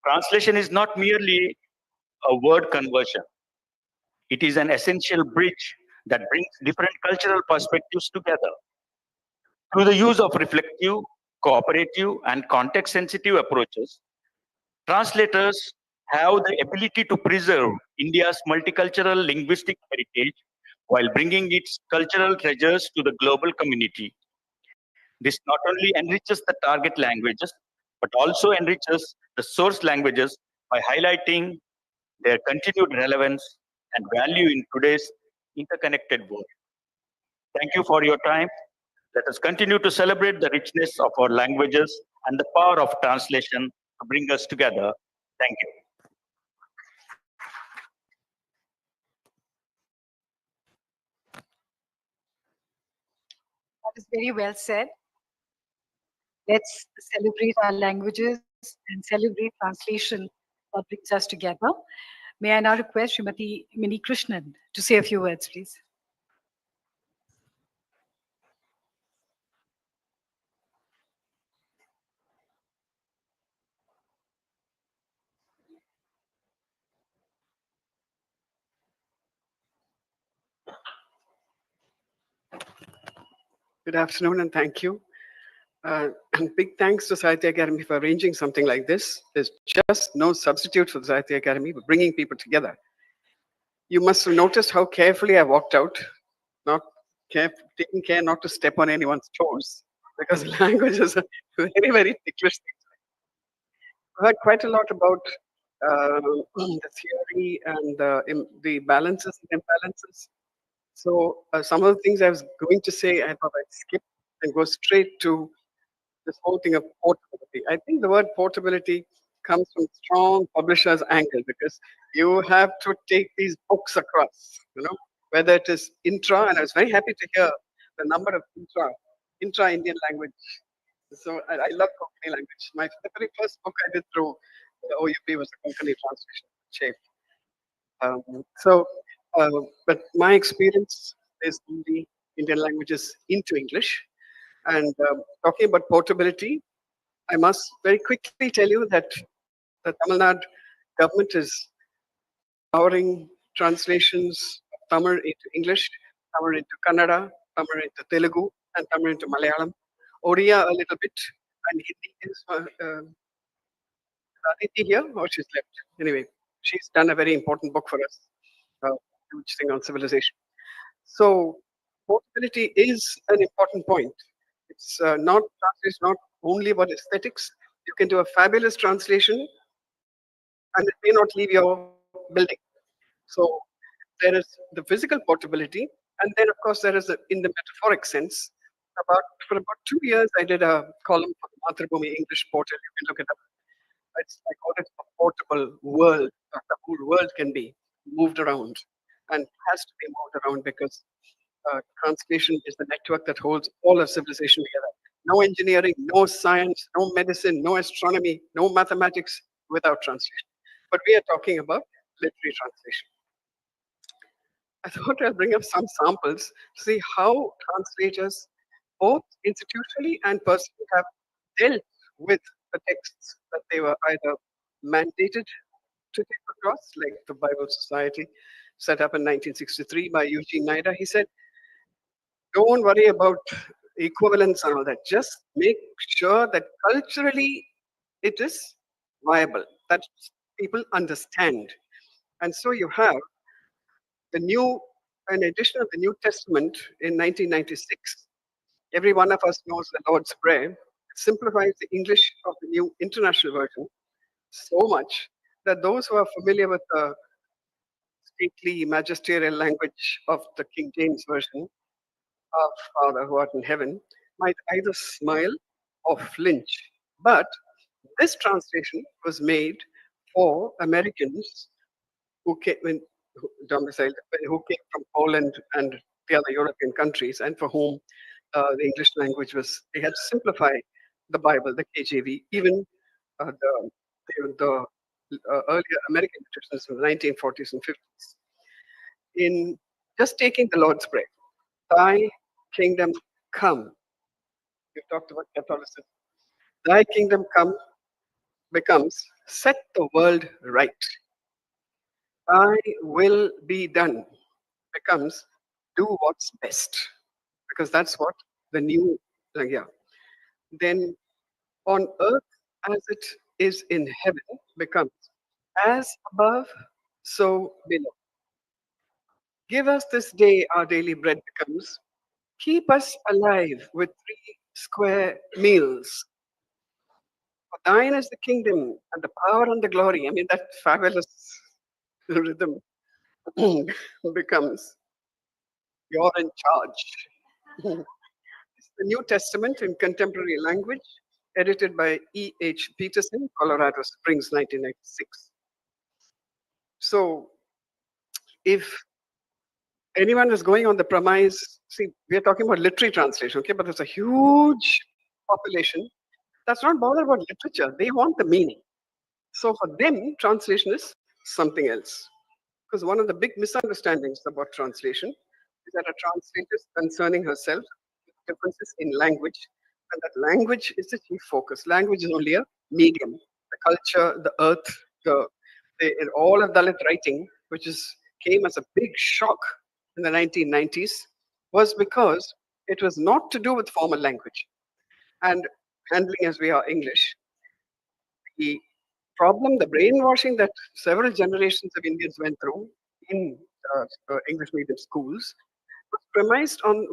translation is not merely a word conversion, it is an essential bridge that brings different cultural perspectives together. Through the use of reflective, cooperative, and context sensitive approaches, translators have the ability to preserve India's multicultural linguistic heritage while bringing its cultural treasures to the global community. This not only enriches the target languages, but also enriches the source languages by highlighting their continued relevance and value in today's interconnected world. Thank you for your time. Let us continue to celebrate the richness of our languages and the power of translation to bring us together. Thank you. That is very well said. Let's celebrate our languages and celebrate translation that brings us together. May I now request Srimati Mini Krishnan to say a few words, please. Good afternoon and thank you. And big thanks to Sahitya Academy for arranging something like this. There's just no substitute for the Sahitya Academy for bringing people together. You must have noticed how carefully I walked out, not taking care not to step on anyone's toes, because languages are very, very ticklish things. I've heard quite a lot about the theory and the balances and imbalances. So some of the things I was going to say, I thought I'd skip and go straight to this whole thing of portability. I think the word portability comes from strong publishers' angle because you have to take these books across, whether it is intra, and I was very happy to hear the number of intra-Indian language. So I love Konkani language. The very first book I did through the OUP was the Konkani translation, Shape. But my experience is in the Indian languages into English. And talking about portability, I must very quickly tell you that the Tamil Nadu government is empowering translations of Tamil into English, Tamil into Kannada, Tamil into Telugu, and Tamil into Malayalam, Odia a little bit, and Hindi is Aditi here, or she's left. Anyway, she's done a very important book for us, huge thing on civilization. So portability is an important point. It's not only about aesthetics. You can do a fabulous translation, and it may not leave your building. So there is the physical portability, and then of course there is in the metaphoric sense. For about 2 years, I did a column for the Mathrubhumi English portal. You can look it up. I call it a portable world. The whole world can be moved around, and has to be moved around because translation is the network that holds all of civilization together. No engineering, no science, no medicine, no astronomy, no mathematics without translation. But we are talking about literary translation. I thought I'll bring up some samples to see how translators, both institutionally and personally, have dealt with the texts that they were either mandated to take across, like the Bible Society, set up in 1963 by Eugene Nida. He said, don't worry about equivalence and all that. Just make sure that culturally it is viable, that people understand. And so you have the new, an edition of the New Testament in 1996. Every one of us knows the Lord's Prayer. It simplifies the English of the New International Version so much that those who are familiar with the stately magisterial language of the King James Version, our Father who art in heaven, might either smile or flinch. But this translation was made for Americans who came in, domiciled, who came from Poland and the other European countries, and for whom the English language was, they had simplified the Bible, the KJV, even the earlier American traditions in the 1940s and 50s. In just taking the Lord's Prayer, Thy kingdom come. We've talked about Catholicism. Thy kingdom come becomes set the world right. Thy will be done becomes do what's best, because that's what the new, yeah. Then on earth as it is in heaven becomes as above, so below. Give us this day our daily bread becomes keep us alive with 3 square meals. For thine is the kingdom and the power and the glory. I mean, that fabulous rhythm becomes you're in charge. It's the New Testament in contemporary language, edited by E.H. Peterson, Colorado Springs, 1996. So, if anyone is going on the premise, see, we are talking about literary translation, okay, but there's a huge population that's not bothered about literature. They want the meaning. So for them, translation is something else. Because one of the big misunderstandings about translation is that a translator is concerning herself with differences in language, and that language is the chief focus. Language is only a medium. The culture, the earth, all of Dalit writing, which came as a big shock in the 1990s, was because it was not to do with formal language. And handling as we are English, the problem, the brainwashing that several generations of Indians went through in English medium schools was premised on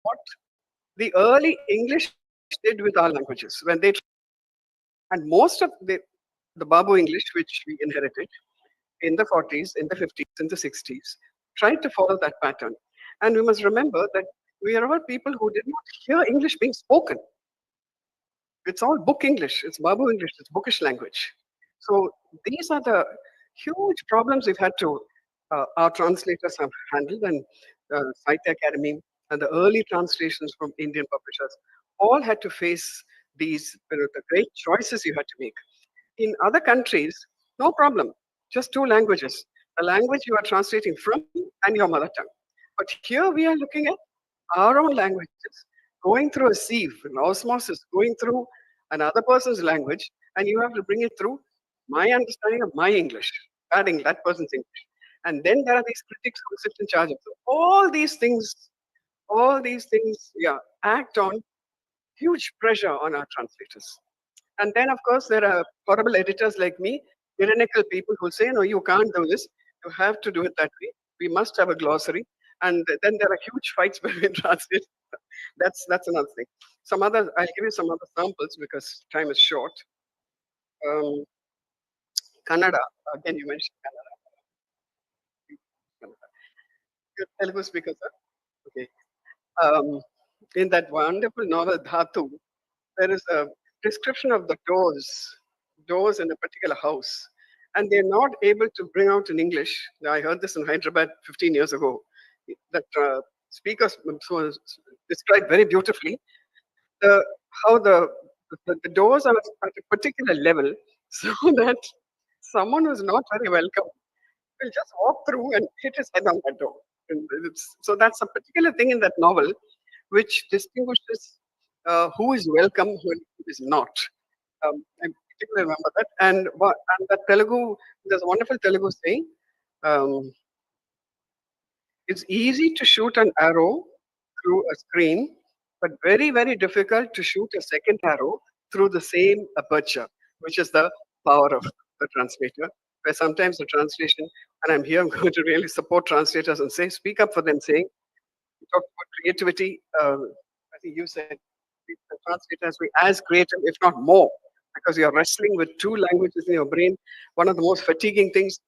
what the early English did with our languages when they, and most of the Babu English which we inherited in the 40s, in the 50s, in the 60s, tried to follow that pattern. And we must remember that we are all people who did not hear English being spoken. It's all book English, it's Babu English, it's bookish language. So these are the huge problems we've had to, our translators have handled, and Sahitya Akademi and the early translations from Indian publishers all had to face these, the great choices you had to make. In other countries, no problem, just 2 languages, the language you are translating from and your mother tongue. But here we are looking at our own languages going through a sieve, an osmosis, going through another person's language, and you have to bring it through my understanding of my English, adding that person's English. And then there are these critics who sit in charge of them. All these things, yeah, act on huge pressure on our translators. And then, of course, there are horrible editors like me, tyrannical people who say, no, you can't do this. You have to do it that way. We must have a glossary. And then there are huge fights between translators. That's another thing. I'll give you some other samples because time is short. Kannada, again you mentioned Kannada. You're Telugu speaker, sir? Okay. In that wonderful novel Dhatu, there is a description of the doors in a particular house, and they're not able to bring out in English. I heard this in Hyderabad 15 years ago. That speakers was described very beautifully how the doors are at a particular level, so that someone who's not very welcome will just walk through and hit his head on that door. And so that's a particular thing in that novel which distinguishes who is welcome, who is not. particularly remember that. And that Telugu, there's a wonderful Telugu saying, um, it's easy to shoot an arrow through a screen, but very, very difficult to shoot a second arrow through the same aperture, which is the power of the translator. Where sometimes the translation, and I'm here, I'm going to really support translators and say, speak up for them, saying, you talked about creativity. I think you said the translator has to be as creative, if not more, because you're wrestling with two languages in your brain, one of the most fatiguing things.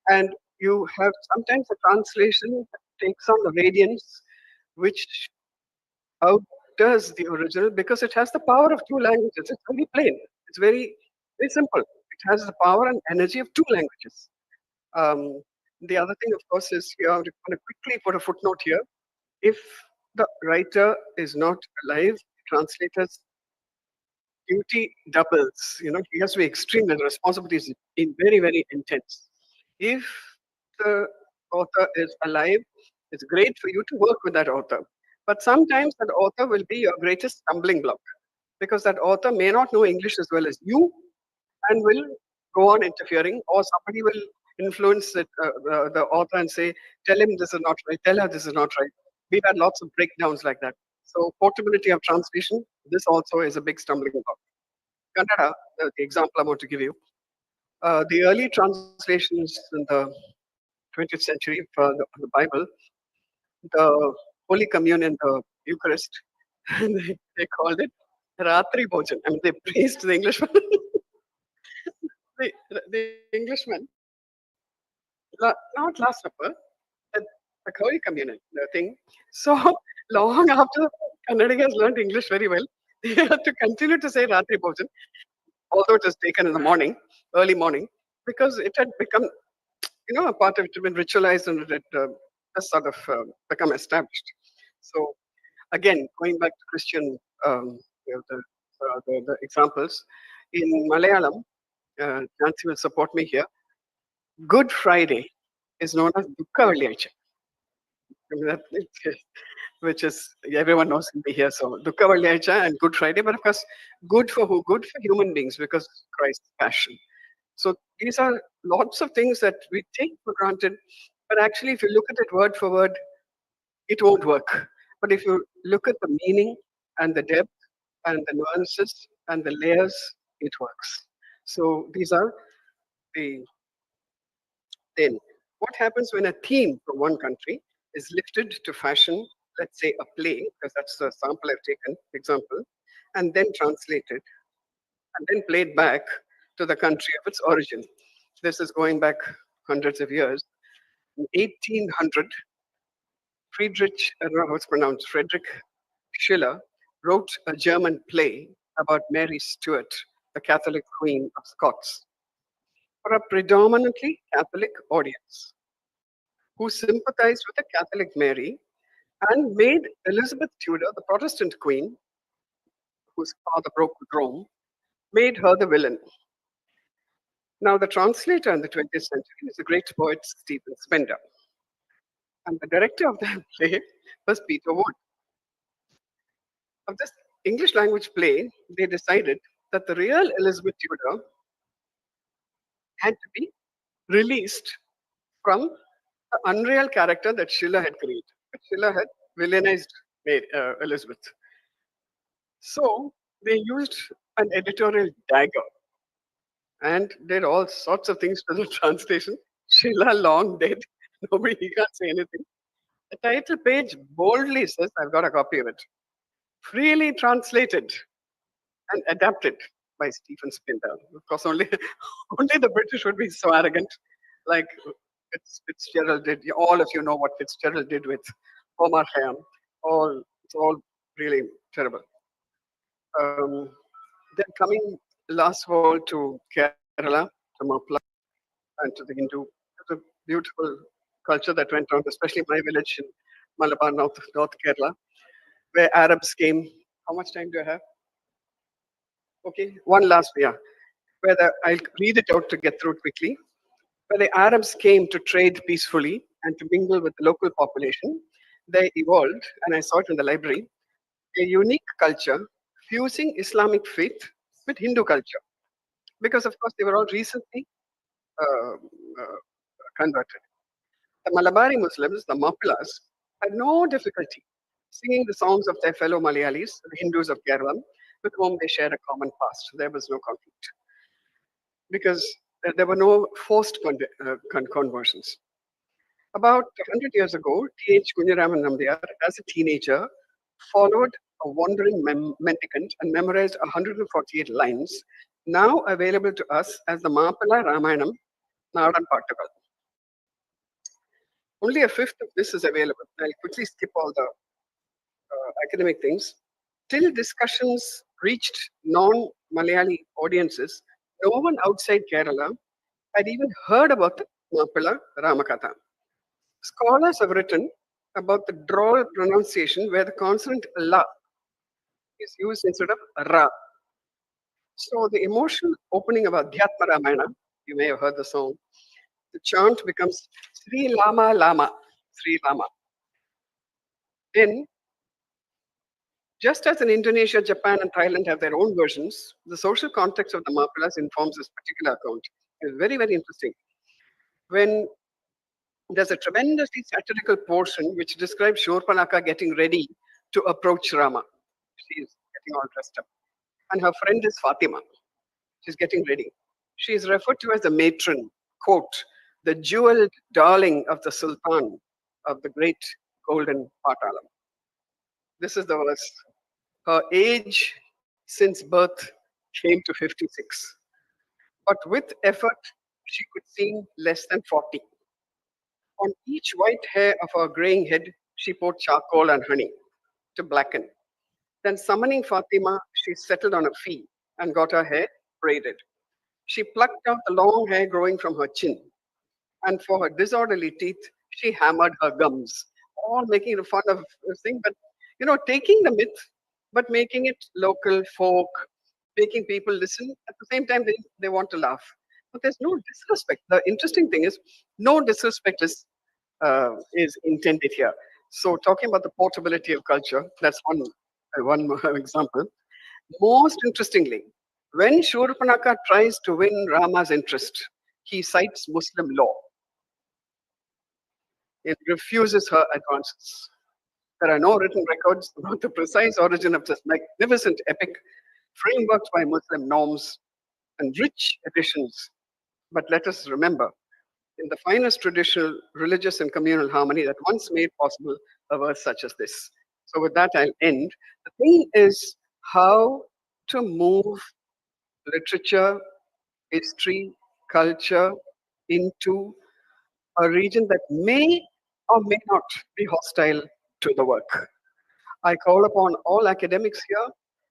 And you have sometimes the translation takes on the radiance which outdoes the original because it has the power of two languages. It's very plain. It's very, very simple. It has the power and energy of two languages. The other thing, of course, is here, I'm going to quickly put a footnote here. If the writer is not alive, the translator's duty doubles. He has to be extreme, and the responsibility is very, very intense. If the author is alive, it's great for you to work with that author. But sometimes that author will be your greatest stumbling block because that author may not know English as well as you and will go on interfering, or somebody will influence the author and say, tell him this is not right, tell her this is not right. We've had lots of breakdowns like that. So portability of translation, this also is a big stumbling block. Kannada, the example I want to give you, the early translations in the 20th century for the Bible, the Holy Communion, the Eucharist, they called it Ratri Bhojan. I mean, they praised the Englishman. the Englishman, not Last Supper, the, the Holy Communion, the thing. So long after Kannadigas learned English very well, they had to continue to say Ratri Bhojan, although it was taken in the morning, early morning, because it had become, a part of it had been ritualized and it had just sort of become established. So again, going back to Christian, the examples, in Malayalam, Nancy will support me here, Good Friday is known as Dukka Velliyacha. I mean, which is, everyone knows me here. So Dukka Velliyacha and Good Friday, but of course, good for who? Good for human beings because Christ's passion. So these are lots of things that we take for granted, but actually, if you look at it word for word, it won't work. But if you look at the meaning and the depth and the nuances and the layers, it works. So these are the then. What happens when a theme from one country is lifted to fashion, let's say a play, because that's the sample I've taken, example, and then translated and then played back to the country of its origin. This is going back hundreds of years. In 1800, I don't know how it's pronounced, Friedrich Schiller wrote a German play about Mary Stuart, the Catholic Queen of Scots, for a predominantly Catholic audience who sympathized with the Catholic Mary and made Elizabeth Tudor, the Protestant queen, whose father broke with Rome, made her the villain. Now, the translator in the 20th century is the great poet Stephen Spender. And the director of that play was Peter Wood. Of this English language play, they decided that the real Elizabeth Tudor had to be released from the unreal character that Schiller had created. Schiller had villainized Elizabeth. So they used an editorial dagger and did all sorts of things to the translation. Schiller long dead. Nobody, he can't say anything. The title page boldly says, I've got a copy of it. Freely translated and adapted by Stephen Spender. Of course, only the British would be so arrogant, like Fitzgerald did. All of you know what Fitzgerald did with Omar Khayyam. It's all really terrible. Then coming last of all to Kerala, to Mapla, and to the Hindu, it's a beautiful culture that went on, especially my village in Malabar, North Kerala, where Arabs came. How much time do I have? Okay, one last, yeah. I'll read it out to get through it quickly. Where the Arabs came to trade peacefully and to mingle with the local population, they evolved, and I saw it in the library, a unique culture fusing Islamic faith with Hindu culture. because of course they were all recently uh, uh, converted. The Malabari Muslims, the Mappilas, had no difficulty singing the songs of their fellow Malayalis, the Hindus of Kerala, with whom they shared a common past. There was no conflict because there were no forced conversions. About 100 years ago, T.H. Kunyaraman Nambiar, as a teenager, followed a wandering mendicant and memorized 148 lines, now available to us as the Mappala Ramayanam Nadan Pattakal. Only a fifth of this is available. I'll quickly skip all the academic things. Till discussions reached non-Malayali audiences, no one outside Kerala had even heard about the Mappala Ramakatha. Scholars have written about the drawl pronunciation where the consonant la is used instead of ra. So the emotional opening of Adhyatma Ramayana, you may have heard the song, the chant becomes Sri Lama Lama, Sri Lama. Then, just as in Indonesia, Japan, and Thailand have their own versions, the social context of the Mappilas informs this particular account. It's very, very interesting. When there's a tremendously satirical portion which describes Shurpanaka getting ready to approach Rama. She's getting all dressed up. And her friend is Fatima. She's getting ready. She is referred to as the matron, quote, the jeweled darling of the Sultan of the great golden Patalam. This is the verse. Her age since birth came to 56. But with effort, she could seem less than 40. On each white hair of her graying head, she poured charcoal and honey to blacken. Then summoning Fatima, she settled on a fee and got her hair braided. She plucked out the long hair growing from her chin. And for her disorderly teeth, she hammered her gums, all making fun of this thing, but taking the myth, but making it local, folk, making people listen. At the same time, they want to laugh. But there's no disrespect. The interesting thing is, no disrespect is intended here. So talking about the portability of culture, that's one example. Most interestingly, when Shurpanaka tries to win Rama's interest, he cites Muslim law. It refuses her advances. There are no written records about the precise origin of this magnificent epic, frameworked by Muslim norms and rich additions. But let us remember, in the finest traditional, religious, and communal harmony that once made possible a verse such as this. So with that, I'll end. The thing is how to move literature, history, culture into a region that may or may not be hostile to the work. I call upon all academics here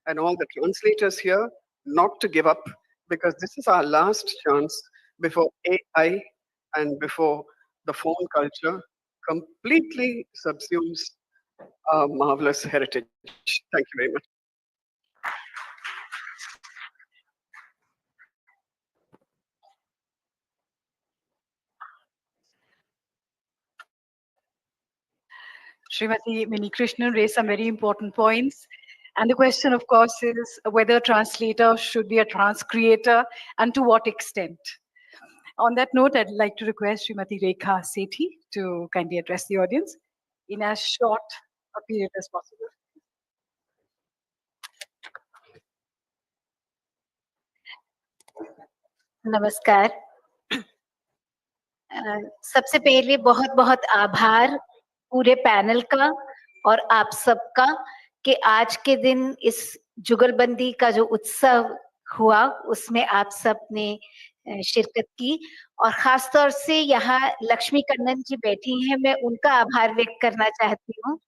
and all the translators here not to give up, because this is our last chance before AI and before the phone culture completely subsumes our marvelous heritage. Thank you very much. Srimati Mini Krishnan raised some very important points. And the question, of course, is whether a translator should be a transcreator and to what extent. On that note, I'd like to request Srimati Rekha Sethi to kindly address the audience in as short a period as possible. नमस्कार। सबसे पहले बहुत बहुत आभार पूरे panel का और आप सबका कि आज के दिन इस जुगलबंदी का जो उत्सव हुआ उसमें आप सब ने शिरकत की, और खास तौर से यहाँ लक्ष्मी कन्नन जी बैठी हैं, मैं उनका आभार व्यक्त करना चाहती हूँ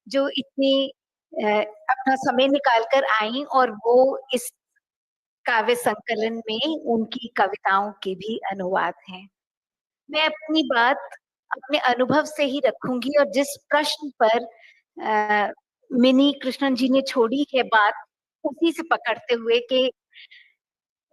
जो इतनी अपना समय निकाल कर आई और वो इस काव्य संकलन में उनकी कविताओं के भी अनुवाद हैं। मैं अपनी बात अपने अनुभव से ही रखूंगी और जिस प्रश्न पर मिनी कृष्णन जी ने छोड़ी है बात उसी से पकड़ते हुए कि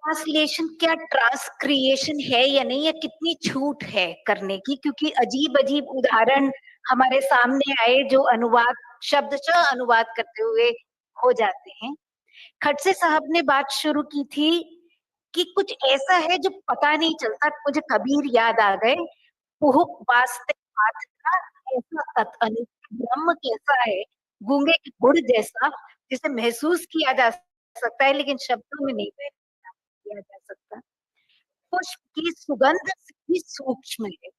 ट्रांसलेशन क्या ट्रांसक्रिएशन है या नहीं, या कितनी छूट है करने की, क्योंकि अजीब अजीब उदाहरण हमारे सामने आए जो अनुवाद शब्दशः अनुवाद करते हुए हो जाते हैं। खडसे साहब ने बात शुरू की थी कि कुछ ऐसा है जो पता नहीं चलता। मुझे कबीर याद आ गए, पुहुक वास्ते हाथ का ऐसा तत् अनित, ब्रह्म कैसा है गूंगे के गुड़ जैसा, जिसे महसूस किया जा सकता है लेकिन शब्दों में नहीं व्यक्त किया जा सकता। पुष्प की सुगंध भी सूक्ष्म है।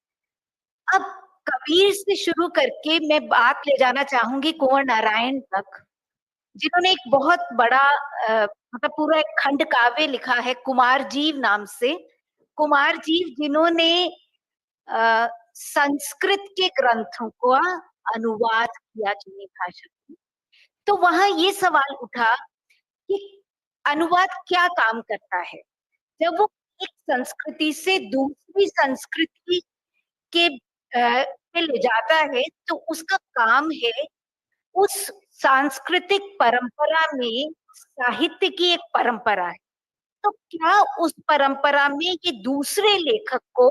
अब कबीर से शुरू करके मैं बात ले जाना चाहूंगी कुंवर नारायण तक, जिन्होंने एक बहुत बड़ा मतलब पूरा एक खंड काव्य लिखा है कुमार जीव नाम से। कुमार जीव जिन्होंने संस्कृत के ग्रंथों का अनुवाद किया चीनी भाषा में। तो वहां ये सवाल उठा कि अनुवाद क्या काम करता है। जब वो एक संस्कृति से दूसरी संस्कृति के पे ले जाता है तो उसका काम है उस सांस्कृतिक परंपरा में साहित्य की एक परंपरा है, तो क्या उस परंपरा में ये दूसरे लेखक को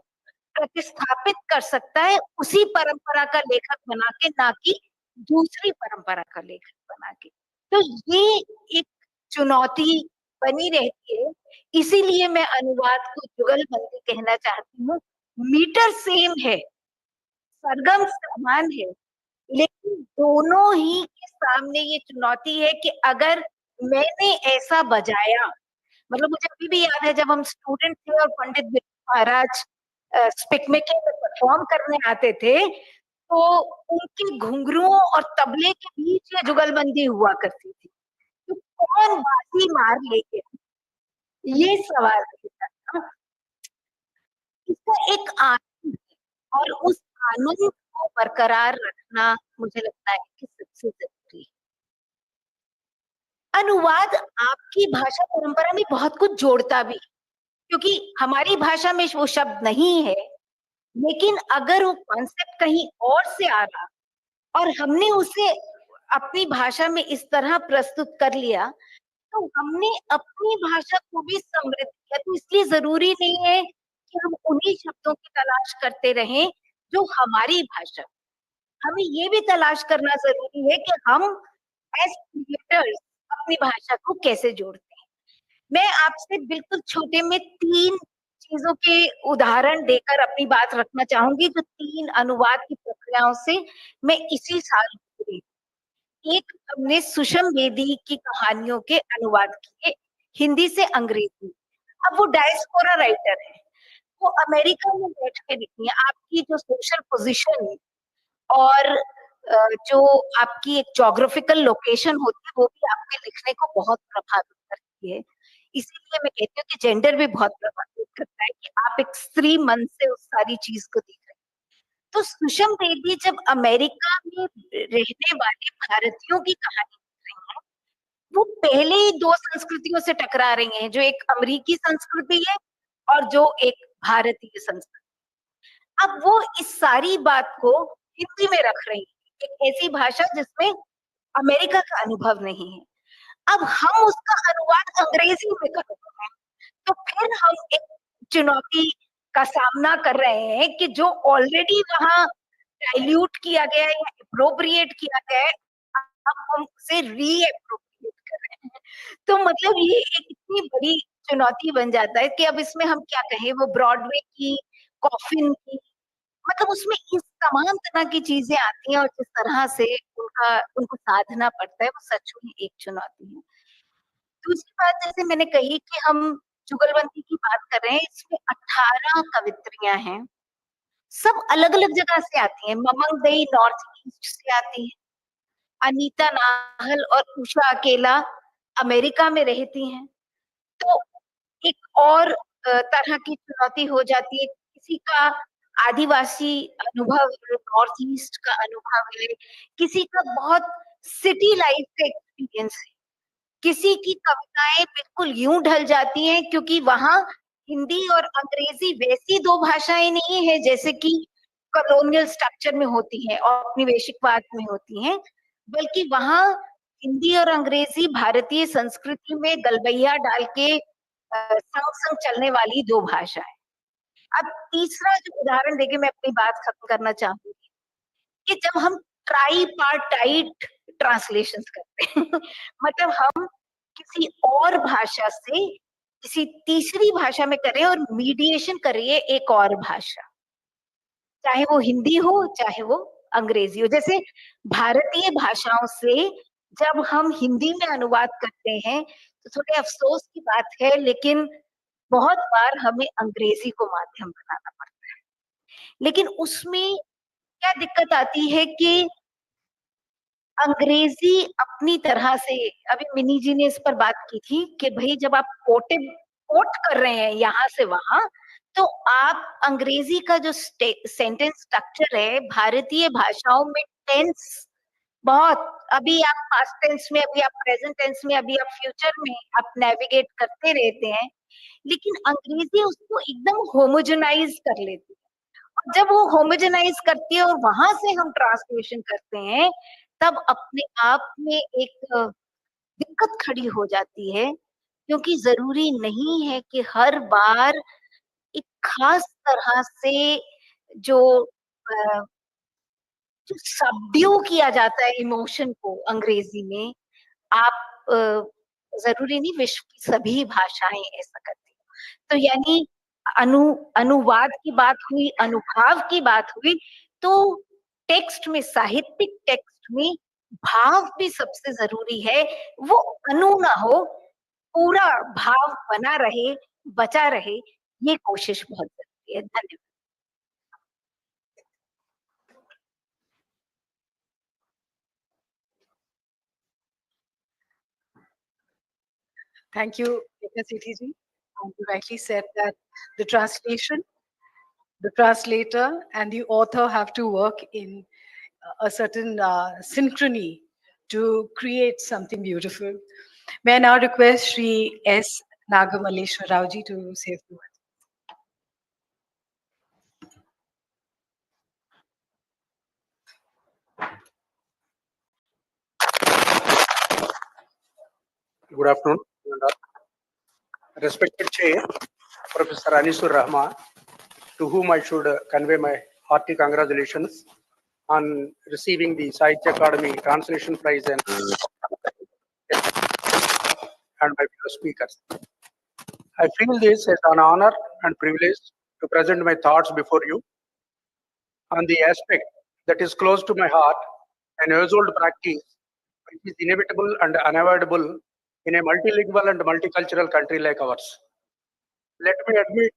प्रतिस्थापित कर सकता है उसी परंपरा का लेखक बना के, ना कि दूसरी परंपरा का लेखक बना के। तो ये एक चुनौती बनी रहती है। इसीलिए मैं अनुवाद को जुगलबंदी कहना चाहती हूँ। मीटर सेम है, सरगम समान है, लेकिन दोनों ही के सामने ये चुनौती है कि अगर मैंने ऐसा बजाया, मतलब मुझे अभी भी याद है जब हम स्टूडेंट थे और पंडित बिरजू महाराज स्पिकमेके में परफॉर्म करने आते थे, तो उनके घुंघरुओं और तबले के बीच ये जुगलबंदी हुआ करती थी। तो कौन बाजी मार लेके, ये सवाल रहता। इसका एक आनंद है और उस आनंद को बरकरार रखना मुझे लगता है कि सबसे जरूरी है। अनुवाद आपकी भाषा परंपरा में बहुत कुछ जोड़ता भी, क्योंकि हमारी भाषा में वो शब्द नहीं है, लेकिन अगर वो कॉन्सेप्ट कहीं और से आ रहा और हमने उसे अपनी भाषा में इस तरह प्रस्तुत कर लिया, तो हमने अपनी भाषा को भी समृद्ध किया। तो इसलिए जरूरी नहीं है कि हम उन्हीं शब्दों की तलाश करते रहें जो हमारी भाषा। हमें ये भी तलाश करना जरूरी है कि हम एज क्रिएटर्स अपनी भाषा को कैसे जोड़ते हैं। मैं आपसे बिल्कुल छोटे में 3 चीजों के उदाहरण देकर अपनी बात रखना चाहूंगी, जो 3 अनुवाद की प्रक्रियाओं से मैं इसी साल गुजरी। एक, हमने सुषम बेदी की कहानियों के अनुवाद किए हिंदी से अंग्रेजी। अब वो डायस्पोरा राइटर है, वो अमेरिका में बैठ के लिखी है। आपकी जो सोशल पोजीशन और जो आपकी एक ज्योग्राफिकल लोकेशन होती है, वो भी आपके लिखने को बहुत प्रभावित करती है। इसीलिए मैं कहती हूँ कि जेंडर भी बहुत प्रभावित करता है कि आप एक स्त्री मन से उस सारी चीज को देख रहे हैं। तो सुषम बेदी जब अमेरिका में रहने वाले भारतीयों की कहानी लिख रही हैं, वो पहले ही 2 संस्कृतियों से टकरा रही हैं, जो एक अमेरिकी संस्कृति है और जो एक भारतीय संस्कृति। अब वो इस सारी बात को हिंदी में रख रही है, एक ऐसी भाषा जिसमें अमेरिका का अनुभव नहीं है। अब हम उसका अनुवाद अंग्रेजी में कर रहे हैं, तो फिर हम एक चुनौती का सामना कर रहे हैं कि जो ऑलरेडी वहां डाइल्यूट किया गया है या अप्रोप्रिएट किया गया है, अब हम उसे रीअप्रोप्रिएट कर रहे हैं। तो मतलब ये एक इतनी बड़ी चुनौती बन जाता है कि अब इसमें हम क्या कहें, वो ब्रॉडवे की, कॉफिन की, मतलब उसमें इस तमाम तरह की चीजें आती हैं और जिस तरह से उनको साधना पड़ता है, वो सच में एक चुनौती है। दूसरी बात, जैसे मैंने कही कि हम जुगलबंदी की बात कर रहे हैं, इसमें 18 कवित्रियां हैं, सब अलग अलग जगह से आती हैं। ममंग दई नॉर्थ ईस्ट से आती है, अनीता नाहल और उषा अकेला अमेरिका में रहती हैं। तो एक और तरह की चुनौती हो जाती है, किसी का आदिवासी अनुभव है, नॉर्थ ईस्ट का अनुभव है, किसी का बहुत सिटी लाइफ का एक्सपीरियंस है, किसी की कविताएं बिल्कुल यूं ढल जाती हैं क्योंकि वहां हिंदी और अंग्रेजी वैसी 2 भाषाएं नहीं है जैसे कि कॉलोनियल स्ट्रक्चर में होती हैं और औपनिवेशिकवाद में होती हैं, बल्कि वहां हिंदी और अंग्रेजी भारतीय संस्कृति में गलबैया डाल के संग संग चलने वाली 2 भाषाएं। अब तीसरा जो उदाहरण देके मैं अपनी बात खत्म करना चाहूंगी कि जब हम ट्राईपार्टाइट ट्रांसलेशन करते हैं मतलब हम किसी और भाषा से किसी तीसरी भाषा में करें और मीडिएशन करिए एक और भाषा, चाहे वो हिंदी हो चाहे वो अंग्रेजी हो। जैसे भारतीय भाषाओं से जब हम हिंदी में अनुवाद करते हैं तो थोड़े अफसोस की बात है, लेकिन बहुत बार हमें अंग्रेजी को माध्यम बनाना पड़ता है। लेकिन उसमें क्या दिक्कत आती है कि अंग्रेजी अपनी तरह से, अभी मिनी जी ने इस पर बात की थी कि भाई जब आप कोट कर रहे हैं यहाँ से वहां, तो आप अंग्रेजी का जो सेंटेंस स्ट्रक्चर है भारतीय भाषाओं में टेंस बहुत, अभी आप पास्ट टेंस में, अभी आप प्रेजेंट टेंस में, अभी आप फ्यूचर में आप नेविगेट करते रहते हैं, लेकिन अंग्रेजी उसको एकदम होमोजेनाइज कर लेती है। और जब वो होमोजेनाइज करती है और वहां से हम ट्रांसलेशन करते हैं, तब अपने आप में एक दिक्कत खड़ी हो जाती है, क्योंकि जरूरी नहीं है कि हर बार एक खास तरह से जो जो सबड्यू किया जाता है इमोशन को अंग्रेजी में, आप जरूरी नहीं विश्व की सभी भाषाएं ऐसा करती हो। तो यानी अनुवाद की बात हुई, अनुभाव की बात हुई, तो टेक्स्ट में, साहित्यिक टेक्स्ट में भाव भी सबसे जरूरी है। वो अनु ना हो, पूरा भाव बना रहे, बचा रहे, ये कोशिश बहुत जरूरी है। धन्यवाद। Thank you, Sethi ji. You rightly said that the translation, the translator, and the author have to work in a certain synchrony to create something beautiful. May I now request Sri S. Nagamalleshwar ji to say a few words. Good afternoon. Respected Chair, Professor Anisur Rahman, to whom I should convey my hearty congratulations on receiving the Sahitya Akademi Translation Prize and my fellow speakers. I feel this as an honor and privilege to present my thoughts before you on the aspect that is close to my heart, an age-old practice which is inevitable and unavoidable in a multilingual and multicultural country like ours. Let me admit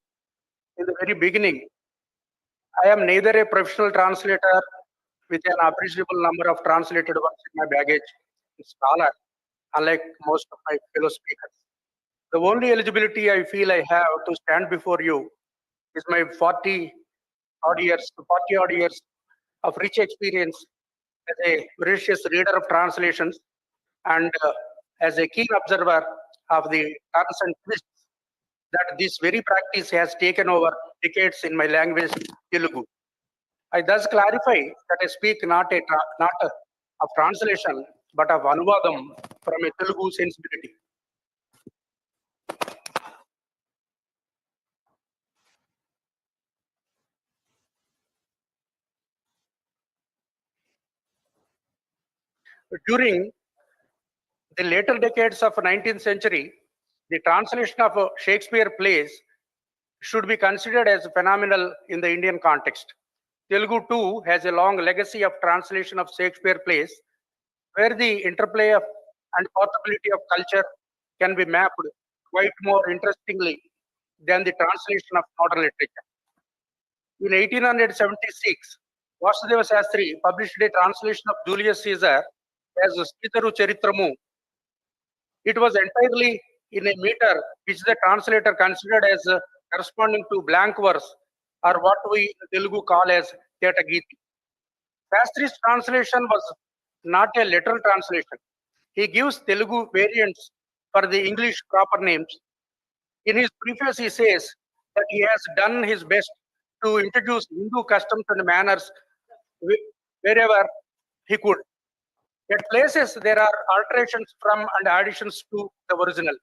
in the very beginning, I am neither a professional translator with an appreciable number of translated works in my baggage, a scholar, unlike most of my fellow speakers. The only eligibility I feel I have to stand before you is my 40 odd years of rich experience as a voracious reader of translations and as a keen observer of the turns and twists that this very practice has taken over decades in my language, Telugu. I thus clarify that I speak not of translation, but of anuvadam from a Telugu sensibility. During the later decades of 19th century, the translation of Shakespeare plays should be considered as phenomenal in the Indian context. Telugu too has a long legacy of translation of Shakespeare plays, where the interplay of and portability of culture can be mapped quite more interestingly than the translation of modern literature. In 1876, Vasudeva Shastri published a translation of Julius Caesar as Sitaru Charitramu. It was entirely in a meter which the translator considered as corresponding to blank verse, or what we in Telugu call as Tetagiti. Shastri's translation was not a literal translation. He gives Telugu variants for the English proper names. In his preface, he says that he has done his best to introduce Hindu customs and manners wherever he could. At places, there are alterations from and additions to the original.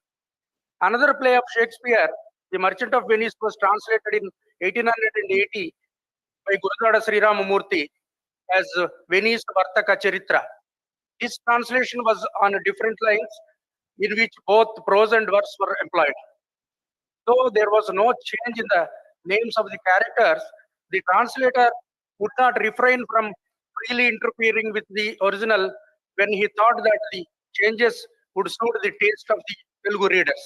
Another play of Shakespeare, The Merchant of Venice, was translated in 1880 by Gurudwada Sri Ramamurthy as Venice Vartaka Charitra. This translation was on different lines in which both prose and verse were employed. though there was no change in the names of the characters, the translator would not refrain from freely interfering with the original when he thought that the changes would suit the taste of the Telugu readers.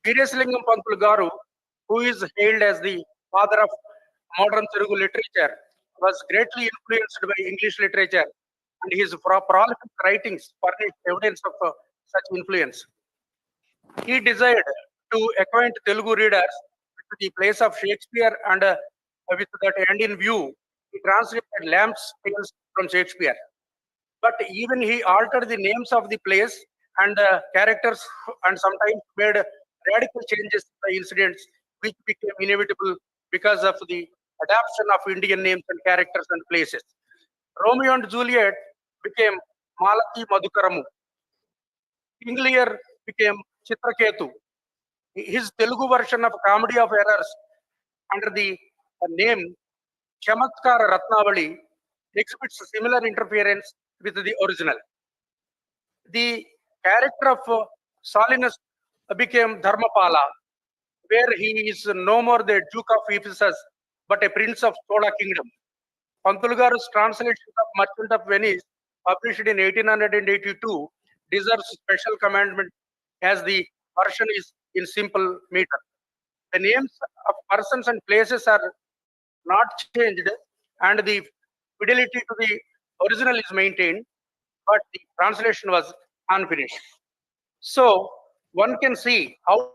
Veeraslingam Pantuలు Garu, who is hailed as the father of modern Telugu literature, was greatly influenced by English literature, and his prolific writings furnish evidence of such influence. He desired to acquaint Telugu readers with the plays of Shakespeare, and with that end in view, he translated Lamb's tales from Shakespeare. But even he altered the names of the plays and characters, and sometimes made radical changes to the incidents, which became inevitable because of the adoption of Indian names and characters and places. Romeo and Juliet became Malati Madhukaramu. King Lear became Chitraketu. His Telugu version of Comedy of Errors under the name Chamatkara Ratnavali exhibits similar interference with the original. The character of Solinus became Dharmapala, where he is no more the Duke of Ephesus, but a prince of Chola kingdom. Pantuలు Garu's translation of Merchant of Venice, published in 1882, deserves special commandment as the version is in simple meter. The names of persons and places are not changed, and the fidelity to the original is maintained, but the translation was unfinished. So one can see how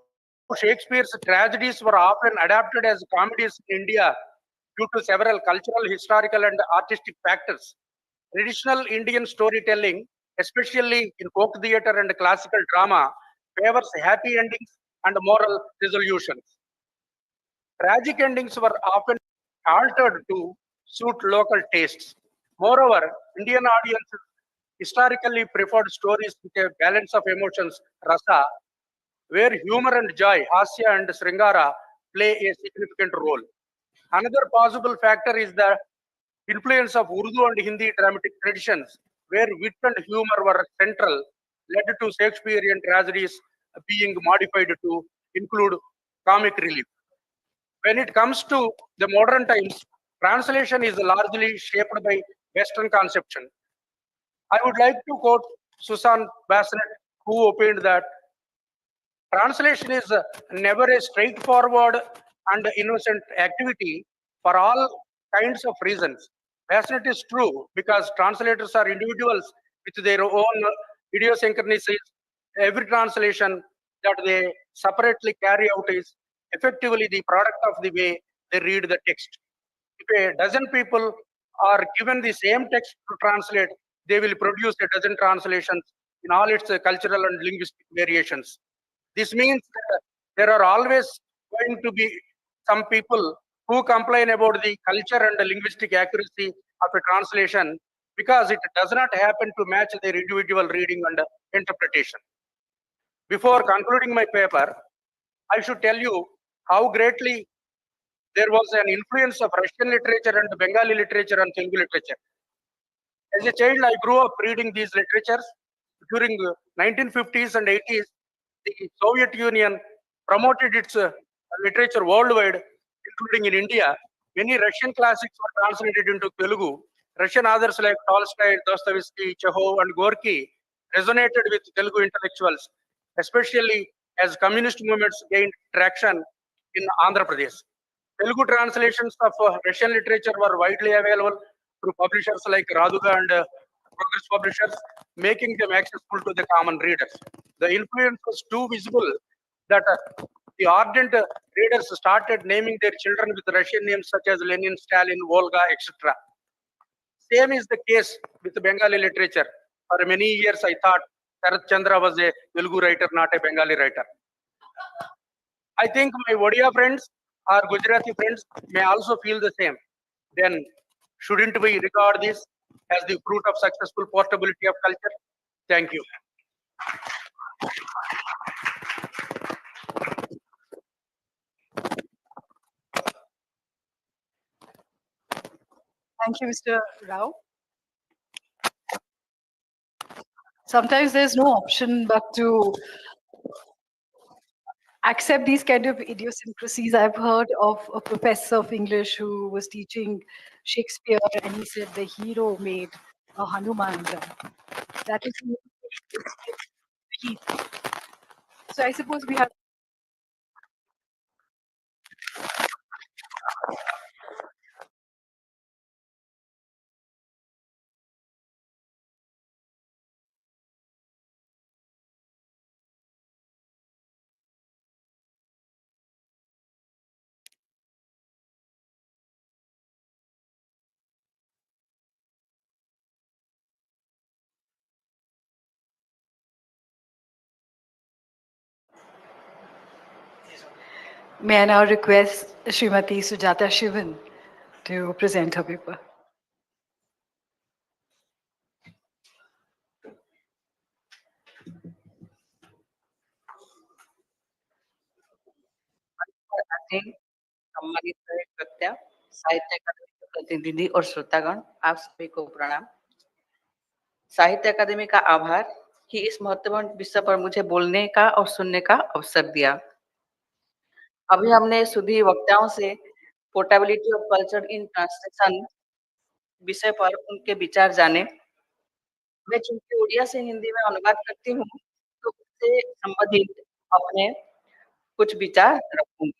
Shakespeare's tragedies were often adapted as comedies in India due to several cultural, historical, and artistic factors. Traditional Indian storytelling, especially in folk theatre and classical drama, favors happy endings and moral resolutions. Tragic endings were often altered to suit local tastes. Moreover, Indian audiences historically preferred stories with a balance of emotions, rasa, where humor and joy, hasya and sringara, play a significant role. Another possible factor is the influence of Urdu and Hindi dramatic traditions, where wit and humor were central, led to Shakespearean tragedies being modified to include comic relief. When it comes to the modern times, translation is largely shaped by Western conception. I would like to quote Susan Bassett, who opined that translation is never a straightforward and innocent activity for all kinds of reasons. Bassett is true because translators are individuals with their own idiosyncrasies. Every translation that they separately carry out is effectively the product of the way they read the text. If a dozen people are given the same text to translate, they will produce a dozen translations in all its cultural and linguistic variations. This means that there are always going to be some people who complain about the culture and the linguistic accuracy of a translation because it does not happen to match their individual reading and interpretation. Before concluding my paper, I should tell you how greatly there was an influence of Russian literature and Bengali literature on Telugu literature. As a child, I grew up reading these literatures. During the 1950s and 80s, the Soviet Union promoted its literature worldwide, including in India. Many Russian classics were translated into Telugu. Russian authors like Tolstoy, Dostoevsky, Chekhov, and Gorky resonated with Telugu intellectuals, especially as communist movements gained traction in Andhra Pradesh. Telugu translations of Russian literature were widely available through publishers like Raduga and Progress Publishers, making them accessible to the common readers. The influence was too visible that the ardent readers started naming their children with Russian names such as Lenin, Stalin, Volga, etc. Same is the case with Bengali literature. For many years, I thought Sharat Chandra was a Telugu writer, not a Bengali writer. I think my Odia friends or Gujarati friends may also feel the same. Then shouldn't we regard this as the fruit of successful portability of culture? Thank you. Thank you, Mr. Rao. Sometimes there's no option but to accept these kind of idiosyncrasies. I've heard of a professor of English who was teaching Shakespeare, and he said the hero made a Hanuman. That is really. So I suppose we have. May I now request Srimati Sujata Shiven to present her paper. सम्मानित व्यक्तियां, साहित्य अकादमी के प्रतिनिधि और श्रोतागण, आप सभी को प्रणाम। साहित्य अकादमी का आभार कि इस महत्वपूर्ण विषय पर मुझे बोलने का और सुनने का अवसर दिया। अभी हमने सभी वक्ताओं से portability of culture in translation विषय पर उनके विचार जाने। मैं चूंकि उड़िया से हिंदी में अनुवाद करती हूँ, तो उससे संबंधित अपने कुछ विचार रखूंगी।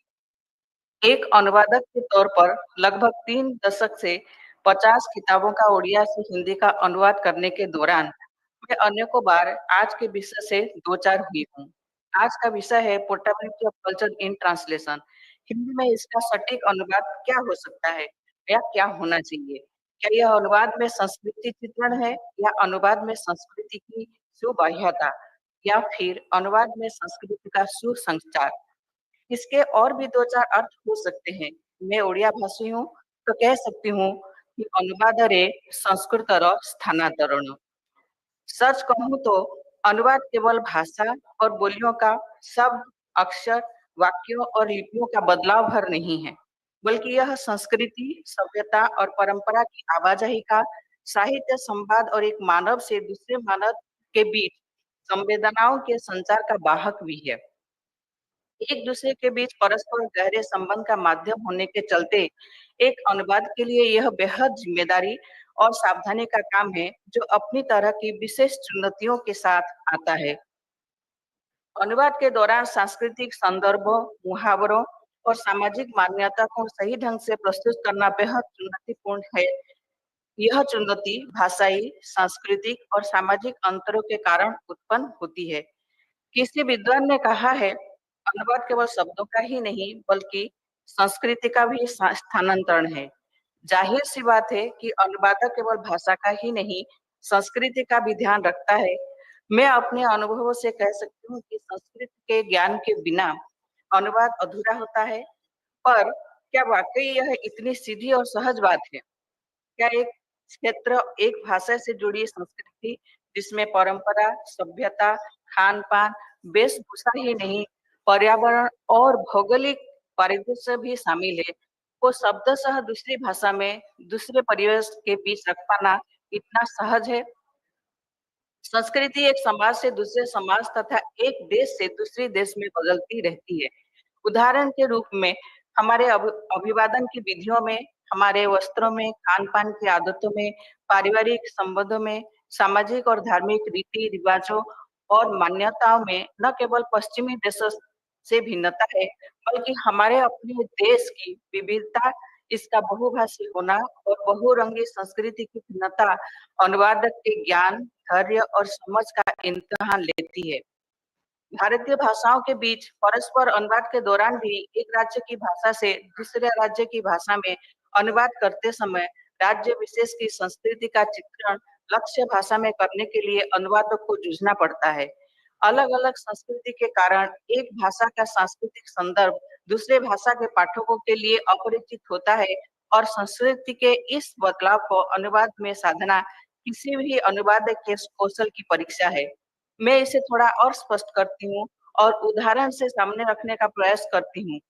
एक अनुवादक के तौर पर लगभग 3 दशक से 50 किताबों का उड़िया से हिंदी का अनुवाद करने के दौरान मैं अनेकों बार आज के विषय से दो चार हुई हूँ। आज का विषय है portability of culture in translation. Hindi में इसका सटीक अनुवाद क्या हो सकता है या क्या होना चाहिए? क्या यह अनुवाद में संस्कृति चित्रण है या अनुवाद में संस्कृति की सुबाह्यता या फिर अनुवाद में संस्कृति का सुसंचार? इसके और भी दो चार अर्थ हो सकते हैं। मैं उड़िया भाषी हूँ तो कह सकती हूँ कि अनुवादरे संस्कृतर स्थानांतरण। सच कहूँ तो अनुवाद केवल भाषा और बोलियों का शब्द, अक्षर, वाक्यों और लिपियों का बदलाव भर नहीं है, बल्कि यह संस्कृति, सभ्यता और परंपरा की आवाजाही का साहित्य संवाद और एक मानव से दूसरे मानव के बीच संवेदनाओं के संचार का वाहक भी है। एक दूसरे के बीच परस्पर गहरे संबंध का माध्यम होने के चलते एक अनुवाद के लिए यह बेहद जिम्मेदारी और सावधानी का काम है, जो अपनी तरह की विशेष चुनौतियों के साथ आता है। अनुवाद के दौरान सांस्कृतिक संदर्भों, मुहावरों और सामाजिक मान्यता को सही ढंग से प्रस्तुत करना बेहद चुनौतीपूर्ण है। यह चुनौती भाषाई, सांस्कृतिक और सामाजिक अंतरों के कारण उत्पन्न होती है। किसी विद्वान ने कहा है, अनुवाद केवल शब्दों का ही नहीं बल्कि संस्कृति का भी स्थानांतरण है। जाहिर सी बात है कि अनुवादक केवल भाषा का ही नहीं, संस्कृति का भी ध्यान रखता है। मैं अपने अनुभवों से कह सकती हूँ कि संस्कृत के ज्ञान के बिना अनुवाद अधूरा होता है। पर क्या वाकई यह इतनी सीधी और सहज बात है? क्या एक क्षेत्र, एक भाषा से जुड़ी संस्कृति जिसमें परंपरा, सभ्यता, खान पान, वेशभूषा ही नहीं, पर्यावरण और भौगोलिक परिदृश्य भी शामिल है, वो शब्दशः दूसरी भाषा में दूसरे परिवेश के बीच रख पाना इतना सहज है? संस्कृति एक समाज से दूसरे समाज तथा एक देश से दूसरे देश में बदलती रहती है। उदाहरण के रूप में हमारे अभिवादन की विधियों में, हमारे वस्त्रों में, खान पान की आदतों में, पारिवारिक संबंधों में, सामाजिक और धार्मिक रीति रिवाजों और मान्यताओं में न केवल पश्चिमी देशों से भिन्नता है, बल्कि हमारे अपने देश की विविधता, इसका बहुभाषी होना और बहुरंगी संस्कृति की भिन्नता अनुवादक के ज्ञान, धैर्य और समझ का इम्तिहान लेती है। भारतीय भाषाओं के बीच परस्पर अनुवाद के दौरान भी एक राज्य की भाषा से दूसरे राज्य की भाषा में अनुवाद करते समय राज्य विशेष की संस्कृति का चित्रण लक्ष्य भाषा में करने के लिए अनुवादक को जूझना पड़ता है। अलग अलग संस्कृति के कारण एक भाषा का सांस्कृतिक संदर्भ दूसरे भाषा के पाठकों के लिए अपरिचित होता है और संस्कृति के इस बदलाव को अनुवाद में साधना किसी भी अनुवादक के कौशल की परीक्षा है। मैं इसे थोड़ा और स्पष्ट करती हूँ और उदाहरण से सामने रखने का प्रयास करती हूँ।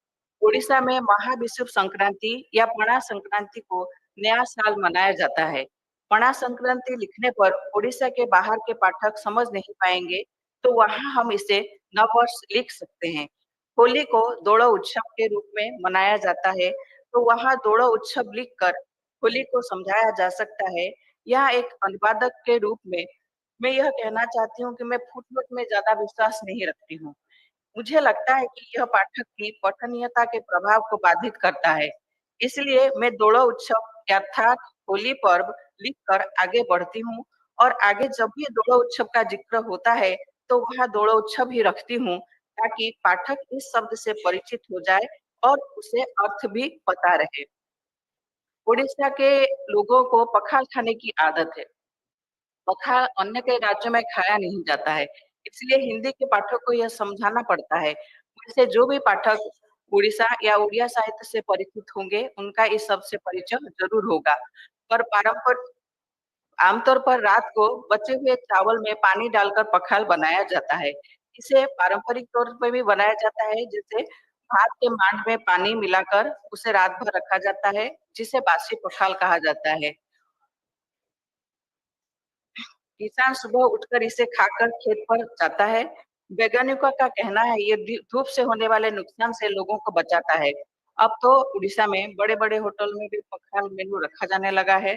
उड़ीसा में महाविषुव संक्रांति या पणा संक्रांति को नया साल मनाया जाता है। पणा संक्रांति लिखने पर उड़ीसा के बाहर के पाठक समझ नहीं पाएंगे, तो वहां हम इसे नववर्ष लिख सकते हैं। होली को दोड़ो उत्सव के रूप में मनाया जाता है, तो वहाँ दोड़ो उत्सव लिखकर होली को समझाया जा सकता है। यह एक अनुवादक के रूप में मैं यह कहना चाहती हूँ कि मैं फुटनोट में ज्यादा विश्वास नहीं रखती हूँ। मुझे लगता है कि यह पाठक की पठनीयता के प्रभाव को बाधित करता है। इसलिए मैं दोड़ो उत्सव अर्थात होली पर्व लिखकर आगे बढ़ती हूँ और आगे जब भी दोड़ो उत्सव का जिक्र होता है तो वहाँ दोड़ो उत्सव ही रखती हूँ, ताकि पाठक इस शब्द से परिचित हो जाए और उसे अर्थ भी पता रहे। उड़ीसा के लोगों को पखाल खाने की आदत है। पखाल अन्य के राज्यों में खाया नहीं जाता है, इसलिए हिंदी के पाठक को यह समझाना पड़ता है। वैसे जो भी पाठक उड़ीसा या उड़िया साहित्य से परिचित होंगे, उनका इस शब्द से परिचय जरूर होगा। पर पारंपरिक आमतौर पर रात को बचे हुए चावल में पानी डालकर पखाल बनाया जाता है। इसे पारंपरिक तौर पर भी बनाया जाता है, जैसे भात के मांड में पानी मिलाकर उसे रात भर रखा जाता है, जिसे बासी पखाल कहा जाता है। किसान सुबह उठकर इसे खाकर खेत पर जाता है। वैज्ञानिकों का कहना है ये धूप से होने वाले नुकसान से लोगों को बचाता है। अब तो उड़ीसा में बड़े बड़े होटल में भी पखाल मेनू रखा जाने लगा है।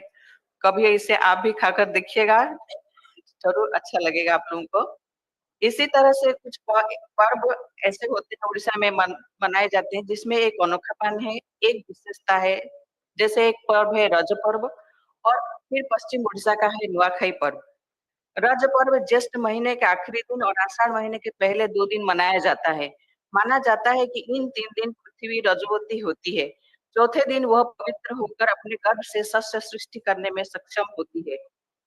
कभी इसे आप भी खाकर देखिएगा, जरूर अच्छा लगेगा आप लोगों को। इसी तरह से कुछ पर्व ऐसे होते हैं उड़ीसा में मनाए जाते हैं, जिसमें एक अनोखापन है, एक विशेषता है। जैसे एक पर्व है रज पर्व और फिर पश्चिम उड़ीसा का है नुआखाई पर्व। रज पर्व ज्येष्ठ महीने के आखिरी दिन और आषाढ़ महीने के पहले 2 दिन मनाया जाता है। माना जाता है कि इन 3 दिन पृथ्वी रजोवती होती है। चौथे दिन वह पवित्र होकर अपने गर्भ से शस्य सृष्टि करने में सक्षम होती है।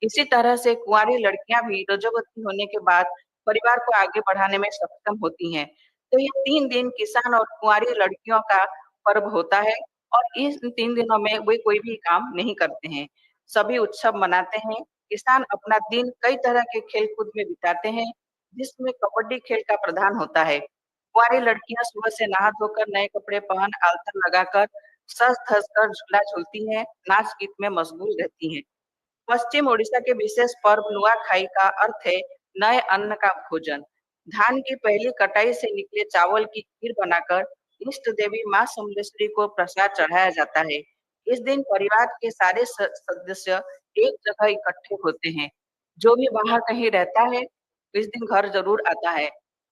इसी तरह से कुंवारी लड़कियां भी रजोवती होने के बाद परिवार को आगे बढ़ाने में सक्षम होती हैं। तो ये 3 दिन किसान और कुंवारी लड़कियों का पर्व होता है और इस 3 दिनों में वे कोई भी काम नहीं करते हैं। सभी उत्सव मनाते हैं। किसान अपना दिन कई तरह के खेल कूद में बिताते हैं, जिसमें कबड्डी खेल का प्रधान होता है। कुंवारी लड़कियां सुबह से नहा धोकर नए कपड़े पहन आलता लगाकर सज धज कर झूला झूलती हैं, नाच गीत में मशगूल रहती हैं। पश्चिम ओडिशा के विशेष पर्व नुआखाई का अर्थ है नए अन्न का भोजन। धान की पहली कटाई से निकले चावल की खीर बनाकर इष्ट देवी माँ समलेश्वरी को प्रसाद चढ़ाया जाता है। इस दिन परिवार के सारे सदस्य एक जगह इकट्ठे होते हैं। जो भी बाहर कहीं रहता है, इस दिन घर जरूर आता है।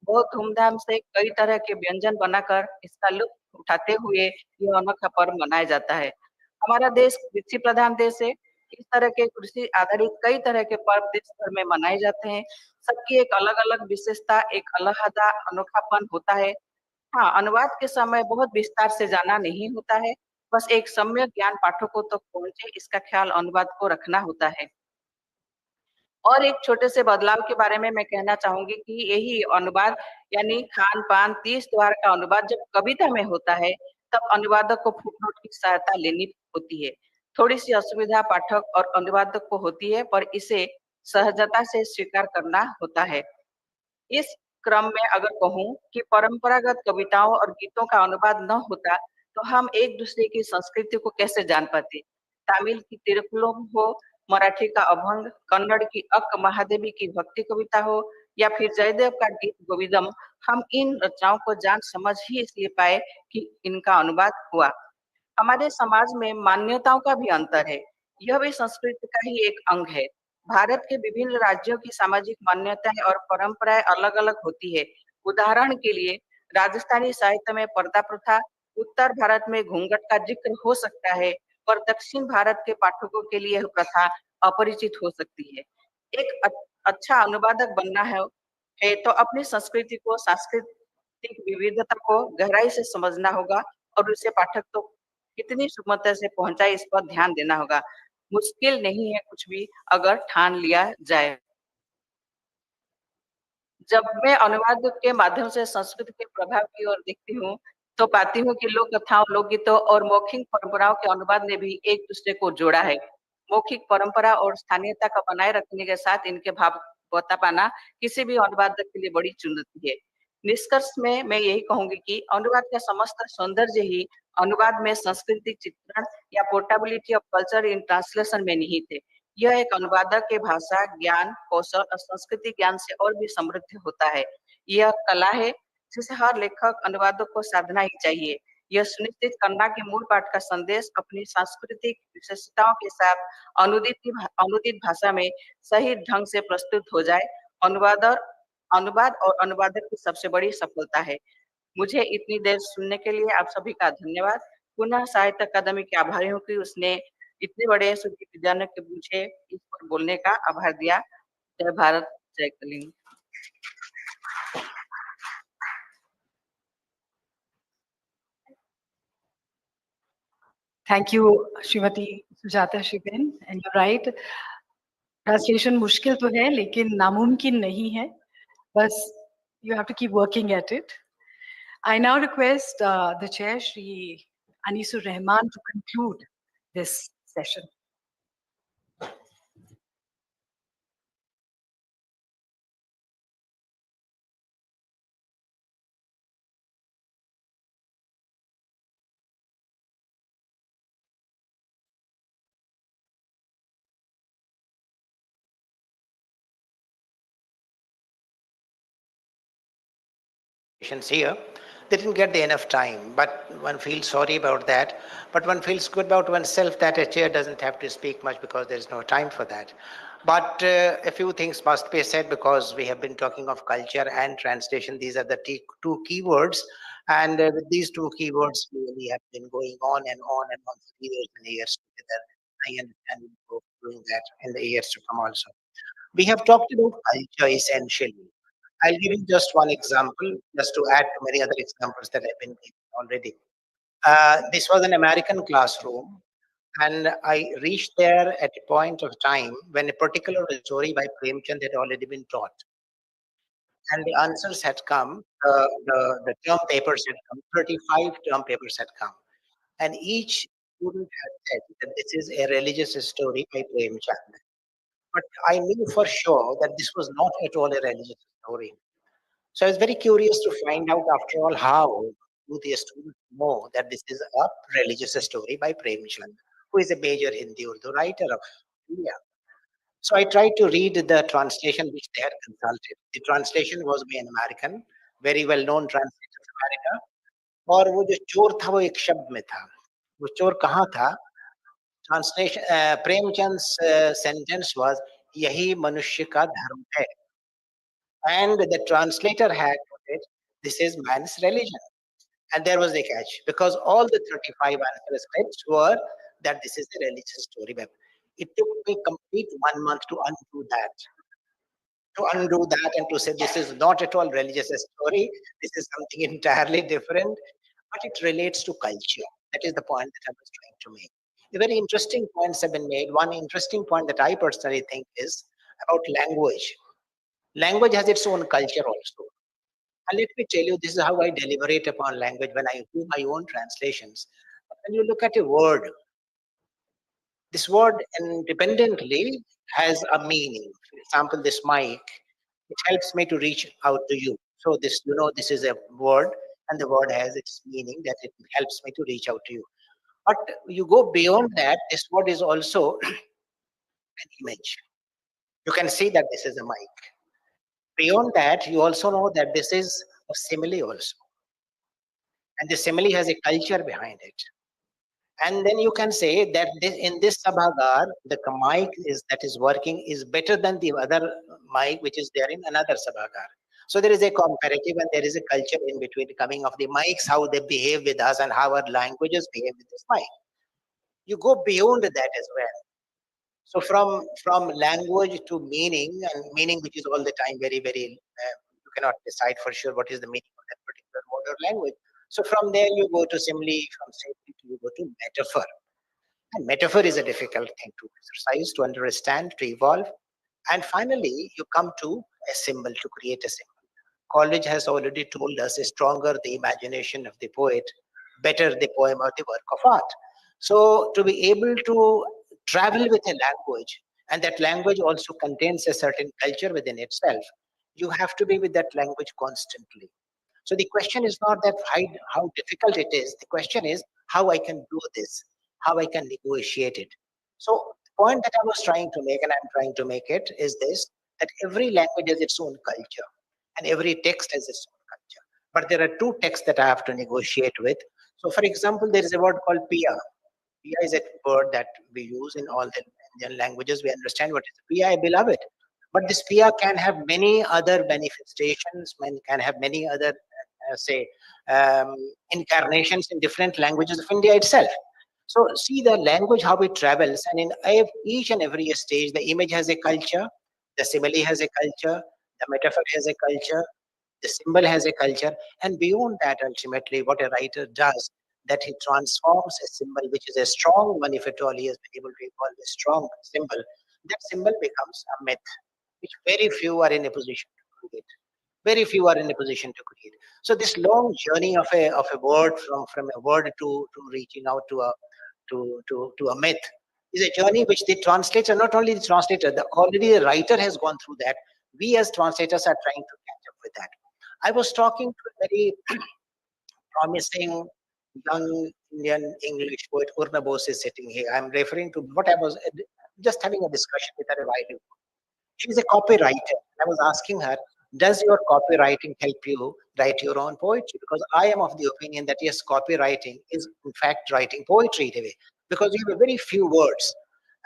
बहुत धूमधाम से कई तरह के व्यंजन बनाकर इसका लुत्फ उठाते हुए यह अनोखा पर्व मनाया जाता है। हमारा देश कृषि प्रधान देश है। इस तरह के कृषि आधारित कई तरह के पर्व देश भर में मनाए जाते हैं। सबकी एक अलग-अलग विशेषता, एक अलहदा अनोखापन होता है। हाँ, अनुवाद के समय बहुत विस्तार से जाना नहीं होता है। बस एक सम्यक ज्ञान पाठकों तक पहुंचे, इसका ख्याल अनुवाद को रखना होता है। और एक छोटे से बदलाव के बारे में मैं कहना चाहूंगी कि यही अनुवाद यानी खान-पान, तीज त्योहार का अनुवाद जब कविता में होता है, तब अनुवादक को फुटनोट की सहायता लेनी होती है। थोड़ी सी असुविधा पाठक और अनुवादक को होती है, पर इसे सहजता से स्वीकार करना होता है। इस क्रम में अगर कहूँ कि परंपरागत कविताओं और गीतों का अनुवाद न होता, तो हम एक दूसरे की संस्कृति को कैसे जान पाते? तमिल की तिरुक्कुलम हो, मराठी का अभंग, कन्नड़ की अक्क महादेवी की भक्ति कविता हो या फिर जयदेव का गीत गोविंदम, हम इन रचनाओं को जान समझ ही इसलिए पाए कि इनका अनुवाद हुआ। हमारे समाज में मान्यताओं का भी अंतर है। यह भी संस्कृति का ही एक अंग है। भारत के विभिन्न राज्यों की सामाजिक मान्यताएं और परंपराएं अलग-अलग होती है। उदाहरण के लिए राजस्थानी साहित्य में पर्दा प्रथा, उत्तर भारत में घूंघट का जिक्र हो सकता है, पर दक्षिण भारत के पाठकों के लिए यह प्रथा अपरिचित हो सकती है। एक अच्छा अनुवादक बनना है तो अपनी संस्कृति को, सांस्कृतिक विविधता को गहराई से समझना होगा और उसे पाठक तो कितनी सुगमता से पहुंचाए इस पर ध्यान देना होगा। मुश्किल नहीं है कुछ भी अगर ठान लिया जाए। जब मैं अनुवाद के माध्यम से संस्कृत के प्रभाव की ओर देखती हूँ, तो पाती हूँ कि लोक कथाओं, लोकगीतों और मौखिक परंपराओं के अनुवाद ने भी एक दूसरे को जोड़ा है। मौखिक परंपरा और स्थानीयता का बनाए रखने के साथ इनके भाव बता पाना किसी भी अनुवादक के लिए बड़ी चुनौती है। निष्कर्ष में मैं यही कहूंगी कि अनुवाद का समस्त सौंदर्य ही अनुवाद में सांस्कृतिक चित्रण या portability of culture in translation में निहित है। यह एक अनुवादक के भाषा ज्ञान, कौशल और संस्कृति ज्ञान से और भी समृद्ध होता है। यह कला है जिसे हर लेखक अनुवादक को साधना ही चाहिए। यह सुनिश्चित करना कि मूल पाठ का संदेश अपनी सांस्कृतिक विशेषताओं के साथ अनुदित भाषा में सही ढंग से प्रस्तुत हो जाए, अनुवाद और अनुवादक की सबसे बड़ी सफलता है। मुझे इतनी देर सुनने के लिए आप सभी का धन्यवाद। पुनः साहित्य अकादमी के आभारी हूँ कि उसने इतने बड़े सुखी विद्यार्थी के मुझे इस पर बोलने का आभार दिया। जय भारत, जय Kalinga. Thank you, Srimati Sujata Shiven. And you're right, translation मुश्किल तो है, लेकिन नामुमकिन नहीं है. बस you have to keep working at it. I now request the chair, Shri Anisur Rahman, to conclude this session. Here, they didn't get the enough time, but one feels sorry about that. But one feels good about oneself that a chair doesn't have to speak much because there is no time for that. But a few things must be said because we have been talking of culture and translation. These are the two keywords, and with these two keywords, we have been going on and on and on for years and years together. I understand we will be doing that in the years to come also. We have talked about culture essentially. I'll give you just one example, just to add to many other examples that have been given already. This was an American classroom, and I reached there at a point of time when a particular story by Premchand had already been taught. And the answers had come, the term papers had come, 35 term papers had come. And each student had said that this is a religious story by Premchand. But I knew for sure that this was not at all a religious story. So I was very curious to find out, after all, how do the students know that this is a religious story by Premchand, who is a major Hindi Urdu writer of India. So I tried to read the translation which they had consulted. The translation was by an American, very well-known translator of America. और वो जो चोर था वो एक शब्द में था. वो चोर कहाँ था? Translation, Premchand's sentence was, यही मनुष्य का धर्म है. And the translator had put it, this is man's religion. And there was the catch, because all the 35 answer scripts were that this is a religious story. It took me complete 1 month to undo that. And to say this is not at all religious story, this is something entirely different, but it relates to culture. That is the point that I was trying to make. The very interesting points have been made. One interesting point that I personally think is about language. Language has its own culture also. And let me tell you, this is how I deliberate upon language when I do my own translations. When you look at a word, this word independently has a meaning. For example, this mic, it helps me to reach out to you. So this, this is a word, and the word has its meaning that it helps me to reach out to you. But you go beyond that, this word is also an image. You can see that this is a mic. Beyond that, you also know that this is a simile also. And the simile has a culture behind it. And then you can say that in this Sabhagar, the mic that is working is better than the other mic which is there in another Sabhagar. So there is a comparative and there is a culture in between coming of the mics, how they behave with us and how our languages behave with this mic. You go beyond that as well. So from language to meaning, and meaning which is all the time very, very, you cannot decide for sure what is the meaning of that particular word or language. So from there you go to simile, from simile you go to metaphor. And metaphor is a difficult thing to exercise, to understand, to evolve. And finally, you come to a symbol, to create a symbol. College has already told us, stronger the imagination of the poet, better the poem or the work of art. So to be able to travel with a language, and that language also contains a certain culture within itself, you have to be with that language constantly. So the question is not that how difficult it is. The question is how I can do this, how I can negotiate it. So the point that I was trying to make, and I'm trying to make it, is this, that every language has its own culture and every text has its own culture. but there are two texts that I have to negotiate with. So, for example, there is a word called Pia. Pia is a word that we use in all the Indian languages. We understand what is Pia, beloved. But this Pia can have many other manifestations, can have many other, say, um, incarnations in different languages of India itself. So, see the language, how it travels, and in each and every stage, the image has a culture, the simile has a culture, the metaphor has a culture, the symbol has a culture, and beyond that, ultimately, what a writer does, that he transforms a symbol, which is a strong one, if at all he has been able to evolve a strong symbol, that symbol becomes a myth, which very few are in a position to create. Very few are in a position to create. So this long journey of a word from a word to reaching out to a myth is a journey which the translator, not only the translator, already the writer has gone through that. We as translators are trying to catch up with that. I was talking to a very promising young Indian English poet. Urna Bose is sitting here. I'm referring to what I was just having a discussion with her a while ago. She's a copywriter. I was asking her, does your copywriting help you write your own poetry? Because I am of the opinion that yes, copywriting is in fact writing poetry in a way, because you have very few words.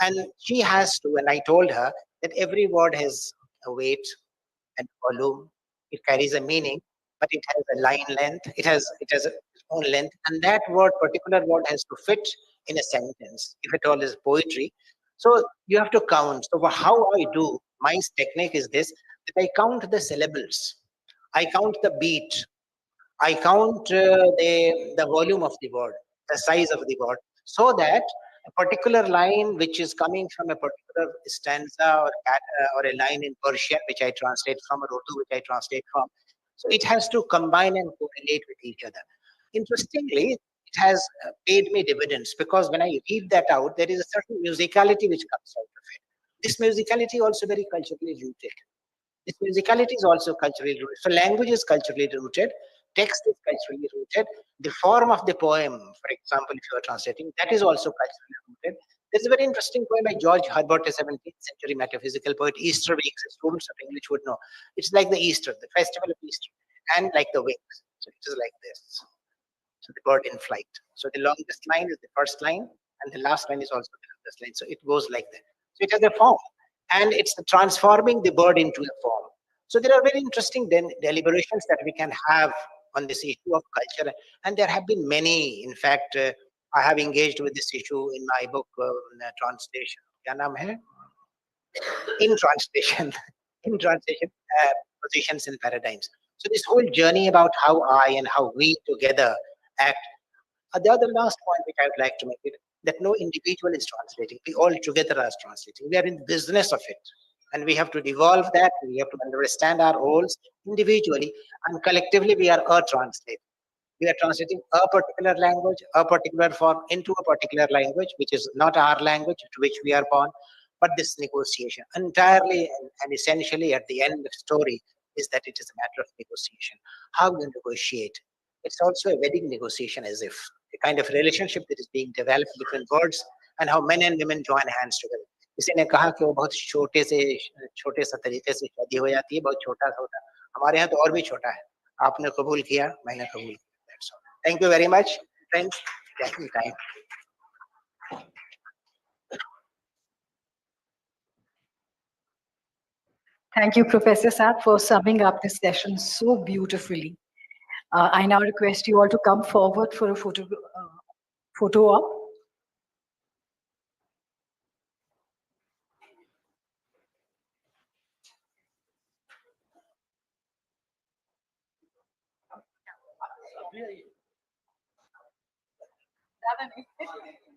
And she has to, and I told her that every word has a weight and volume. It carries a meaning, but it has a line length. It has its own length, and that word, particular word, has to fit in a sentence. If it all is poetry, so you have to count. So how I do my technique is this: that I count the syllables, I count the beat, I count the volume of the word, the size of the word, so that a particular line which is coming from a particular stanza or a line in Persian, which I translate from, or Urdu, which I translate from, so it has to combine and correlate with each other. Interestingly, it has paid me dividends, because when I read that out, there is a certain musicality which comes out of it. This musicality also very culturally rooted. This musicality is also culturally rooted. So language is culturally rooted, text is culturally rooted. The form of the poem, for example, if you are translating, that is also culturally rooted. There's a very interesting poem by George Herbert, a 17th century metaphysical poet, Easter Weeks. Students of English would know. It's like the Easter, the festival of Easter, and like the wings. So it is like this. So the bird in flight. So the longest line is the first line, and the last line is also the longest line. So it goes like that. So it has a form, and it's transforming the bird into a form. So there are very interesting deliberations that we can have on this issue of culture, and there have been many. In fact, I have engaged with this issue in my book, translation. Kya naam hai? In translation, in translation, positions and paradigms. So this whole journey about how I and how we together act. The other last point which I would like to make it, that no individual is translating. We all together are translating. We are in the business of it. And we have to devolve that. We have to understand our roles individually, and collectively we are a translator. We are translating a particular language, a particular form into a particular language, which is not our language, to which we are born. But this negotiation entirely and essentially at the end of the story is that it is a matter of negotiation. How you negotiate. It's also a wedding negotiation, as if a kind of relationship that is being developed between words, and how men and women join hands together. किसी ने कहा कि वो बहुत छोटे सा तरीके से शादी हो जाती है, बहुत छोटा सा होता है. हमारे यहाँ तो और भी छोटा है. आपने कबूल किया, मैंने कबूल किया. That's all. Thank you very much, friends. Thank you, time. Thank you, Professor Saab, for summing up this session so beautifully. I now request you all to come forward for a photo op. ज़्यादा नहीं